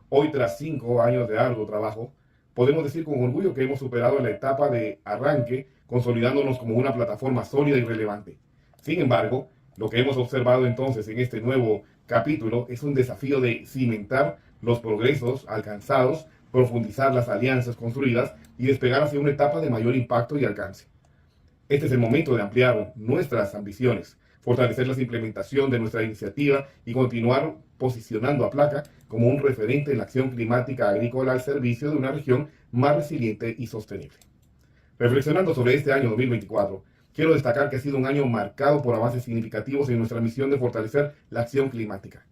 Hoy, tras 5 años de arduo trabajo, podemos decir con orgullo que hemos superado la etapa de arranque, consolidándonos como una plataforma sólida y relevante. Sin embargo, lo que hemos observado entonces en este nuevo capítulo es un desafío de cimentar los progresos alcanzados, profundizar las alianzas construidas y despegar hacia una etapa de mayor impacto y alcance. Este es el momento de ampliar nuestras ambiciones, fortalecer la implementación de nuestra iniciativa y continuar posicionando a Placa como un referente en la acción climática agrícola al servicio de una región más resiliente y sostenible. Reflexionando sobre este año 2024, quiero destacar que ha sido un año marcado por avances significativos en nuestra misión de fortalecer la acción climática.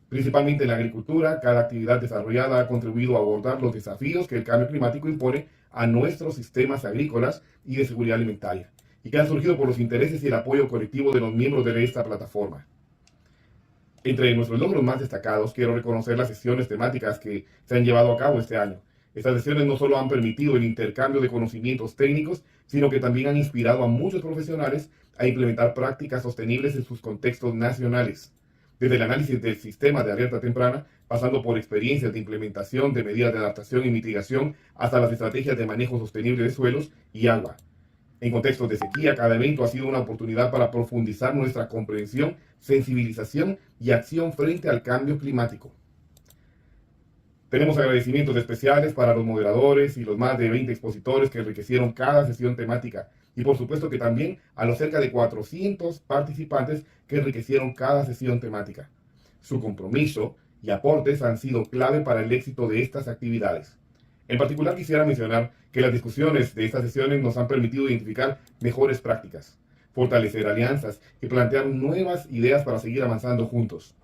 Principalmente en la agricultura, cada actividad desarrollada ha contribuido a abordar los desafíos que el cambio climático impone a nuestros sistemas agrícolas y de seguridad alimentaria, y que han surgido por los intereses y el apoyo colectivo de los miembros de esta plataforma. Entre nuestros logros más destacados, quiero reconocer las sesiones temáticas que se han llevado a cabo este año. Estas sesiones no solo han permitido el intercambio de conocimientos técnicos, sino que también han inspirado a muchos profesionales a implementar prácticas sostenibles en sus contextos nacionales. Desde el análisis del sistema de alerta temprana, pasando por experiencias de implementación de medidas de adaptación y mitigación, hasta las estrategias de manejo sostenible de suelos y agua. En contextos de sequía, cada evento ha sido una oportunidad para profundizar nuestra comprensión, sensibilización y acción frente al cambio climático. Tenemos agradecimientos especiales para los moderadores y los más de 20 expositores que enriquecieron cada sesión temática, y por supuesto que también a los cerca de 400 participantes que enriquecieron cada sesión temática. Su compromiso y aportes han sido clave para el éxito de estas actividades. En particular quisiera mencionar que las discusiones de estas sesiones nos han permitido identificar mejores prácticas, fortalecer alianzas y plantear nuevas ideas para seguir avanzando juntos.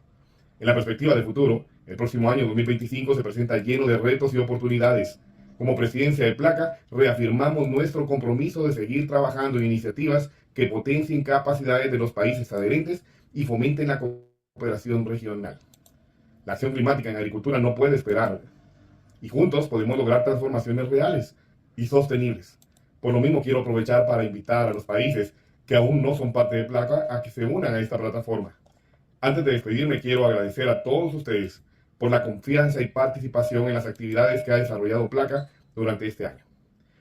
En la perspectiva de futuro, el próximo año 2025 se presenta lleno de retos y oportunidades. Como presidencia de Placa, reafirmamos nuestro compromiso de seguir trabajando en iniciativas que potencien capacidades de los países adherentes y fomenten la cooperación regional. La acción climática en agricultura no puede esperar, y juntos podemos lograr transformaciones reales y sostenibles. Por lo mismo quiero aprovechar para invitar a los países que aún no son parte de Placa a que se unan a esta plataforma. Antes de despedirme, quiero agradecer a todos ustedes por la confianza y participación en las actividades que ha desarrollado Placa durante este año.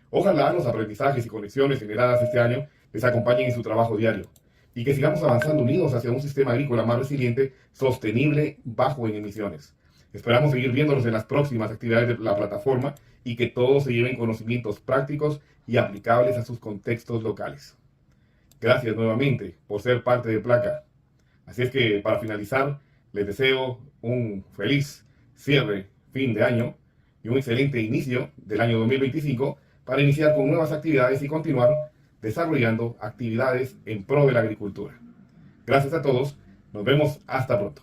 Ojalá los aprendizajes y conexiones generadas este año les acompañen en su trabajo diario y que sigamos avanzando unidos hacia un sistema agrícola más resiliente, sostenible, bajo en emisiones. Esperamos seguir viéndonos en las próximas actividades de la plataforma y que todos se lleven conocimientos prácticos y aplicables a sus contextos locales. Gracias nuevamente por ser parte de Placa. Así es que para finalizar, les deseo un feliz cierre, fin de año y un excelente inicio del año 2025 para iniciar con nuevas actividades y continuar desarrollando actividades en pro de la agricultura. Gracias a todos, nos vemos hasta pronto.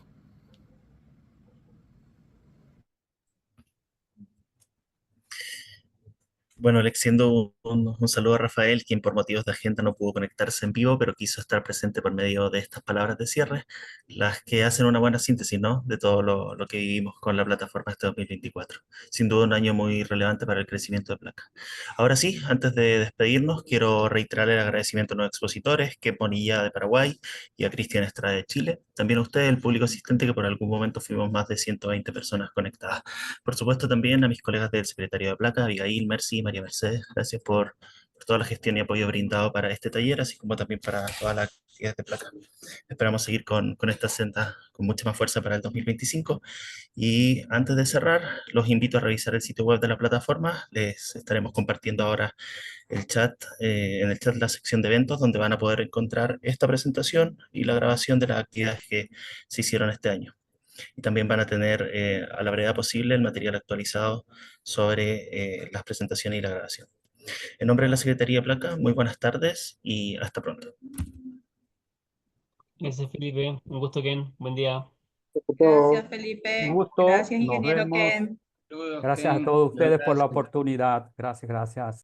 Bueno, le extiendo un saludo a Rafael, quien por motivos de agenda no pudo conectarse en vivo, pero quiso estar presente por medio de estas palabras de cierre, las que hacen una buena síntesis, ¿no?, de todo lo que vivimos con la plataforma este 2024. Sin duda un año muy relevante para el crecimiento de Placa. Ahora sí, antes de despedirnos, quiero reiterar el agradecimiento a los expositores, que Bonilla de Paraguay y a Cristian Estrada de Chile. También a usted, el público asistente, que por algún momento fuimos más de 120 personas conectadas. Por supuesto también a mis colegas del secretario de Placa, Abigail, Mercy, María Mercedes, gracias por toda la gestión y apoyo brindado para este taller, así como también para todas las actividades de Placa. Esperamos seguir con esta senda con mucha más fuerza para el 2025. Y antes de cerrar, los invito a revisar el sitio web de la plataforma. Les estaremos compartiendo ahora el chat, en el chat la sección de eventos, donde van a poder encontrar esta presentación y la grabación de las actividades que se hicieron este año. Y también van a tener a la brevedad posible el material actualizado sobre las presentaciones y la grabación. En nombre de la Secretaría de Placa, muy buenas tardes y hasta pronto. Gracias, Felipe. Un gusto, Ken. Buen día. Gracias, Felipe. Un gusto. Gracias, Nos ingeniero vemos. Ken. Gracias a todos ustedes por la oportunidad. Gracias, gracias.